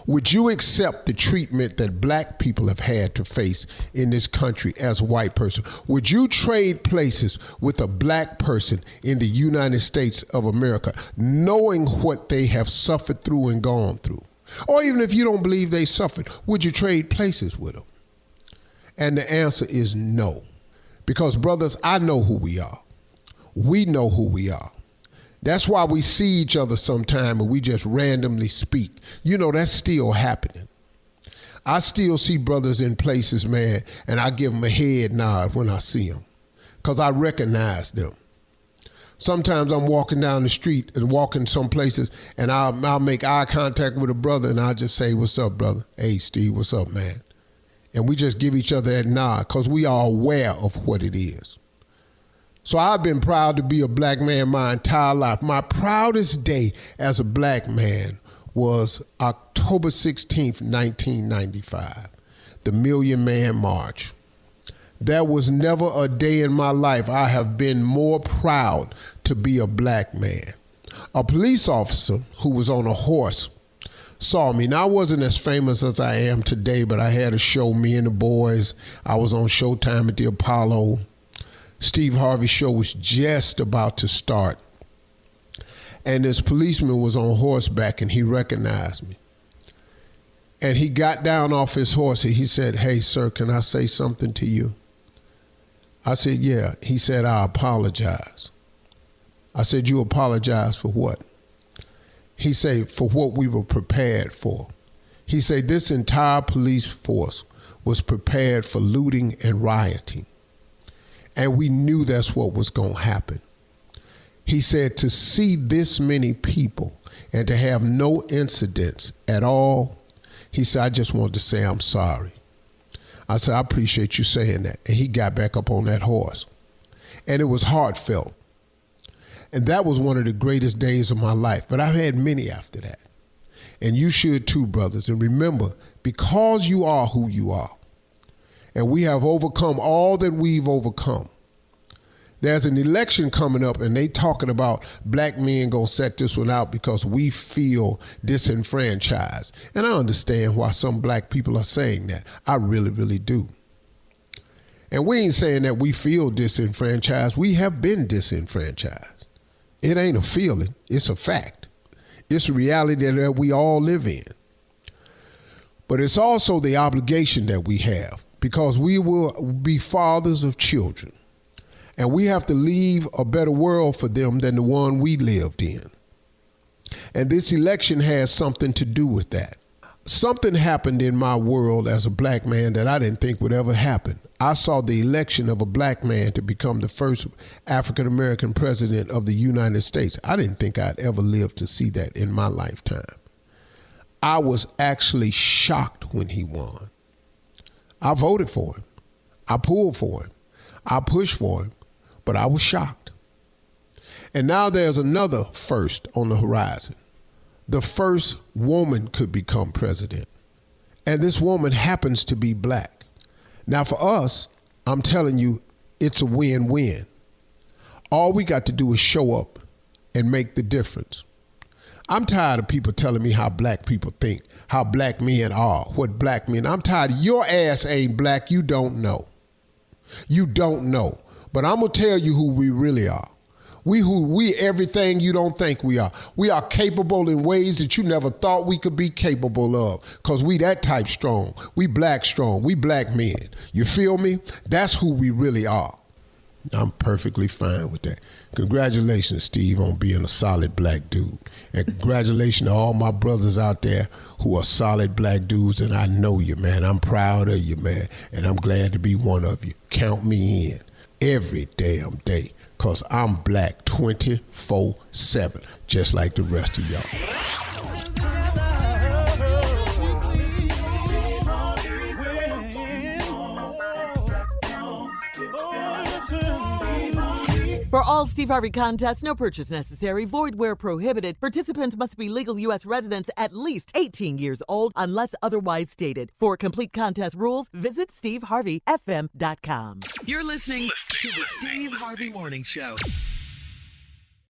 Would you accept the treatment that black people have had to face in this country as a white person? Would you trade places with a black person in the United States of America, knowing what they have suffered through and gone through? Or even if you don't believe they suffered, would you trade places with them? And the answer is no. Because, brothers, I know who we are. We know who we are. That's why we see each other sometime and we just randomly speak. You know, that's still happening. I still see brothers in places, man, and I give them a head nod when I see them because I recognize them. Sometimes I'm walking down the street and walking some places and I'll make eye contact with a brother and I'll just say, "What's up, brother? Hey, Steve, what's up, man?" And we just give each other that nod because we are aware of what it is. So I've been proud to be a black man my entire life. My proudest day as a black man was October 16th, 1995, the Million Man March. There was never a day in my life I have been more proud to be a black man. A police officer who was on a horse saw me. Now, I wasn't as famous as I am today, but I had a show, me and the boys. I was on Showtime at the Apollo. Steve Harvey show was just about to start. And this policeman was on horseback, and he recognized me. And he got down off his horse, and he said, "Hey, sir, can I say something to you?" I said, "Yeah." He said, "I apologize." I said, "You apologize for what?" He said, "For what we were prepared for." He said, "This entire police force was prepared for looting and rioting. And we knew that's what was going to happen." He said, "To see this many people and to have no incidents at all," he said, "I just wanted to say I'm sorry." I said, "I appreciate you saying that." And he got back up on that horse. And it was heartfelt. And that was one of the greatest days of my life. But I've had many after that. And you should too, brothers. And remember, because you are who you are, and we have overcome all that we've overcome, there's an election coming up, and they talking about black men gonna set this one out because we feel disenfranchised. And I understand why some black people are saying that. I really, really do. And we ain't saying that we feel disenfranchised. We have been disenfranchised. It ain't a feeling, it's a fact. It's a reality that we all live in. But it's also the obligation that we have, because we will be fathers of children. And we have to leave a better world for them than the one we lived in. And this election has something to do with that. Something happened in my world as a black man that I didn't think would ever happen. I saw the election of a black man to become the first African-American president of the United States. I didn't think I'd ever live to see that in my lifetime. I was actually shocked when he won. I voted for him. I pulled for him. I pushed for him. But I was shocked. And now there's another first on the horizon. The first woman could become president. And this woman happens to be black. Now for us, I'm telling you, it's a win-win. All we got to do is show up and make the difference. I'm tired of people telling me how black people think, how black men are, what black men. I'm tired of your ass ain't black, you don't know. You don't know. But I'm going to tell you who we really are. We everything you don't think we are. We are capable in ways that you never thought we could be capable of, because we that type strong. We black strong. We black men. You feel me? That's who we really are. I'm perfectly fine with that. Congratulations, Steve, on being a solid black dude. And congratulations to all my brothers out there who are solid black dudes, and I know you, man. I'm proud of you, man, and I'm glad to be one of you. Count me in. Every damn day, because I'm black 24/7, just like the rest of y'all. For all Steve Harvey contests, no purchase necessary, void where prohibited. Participants must be legal U.S. residents at least 18 years old unless otherwise stated. For complete contest rules, visit SteveHarveyFM.com. You're listening to the Steve Harvey Morning Show.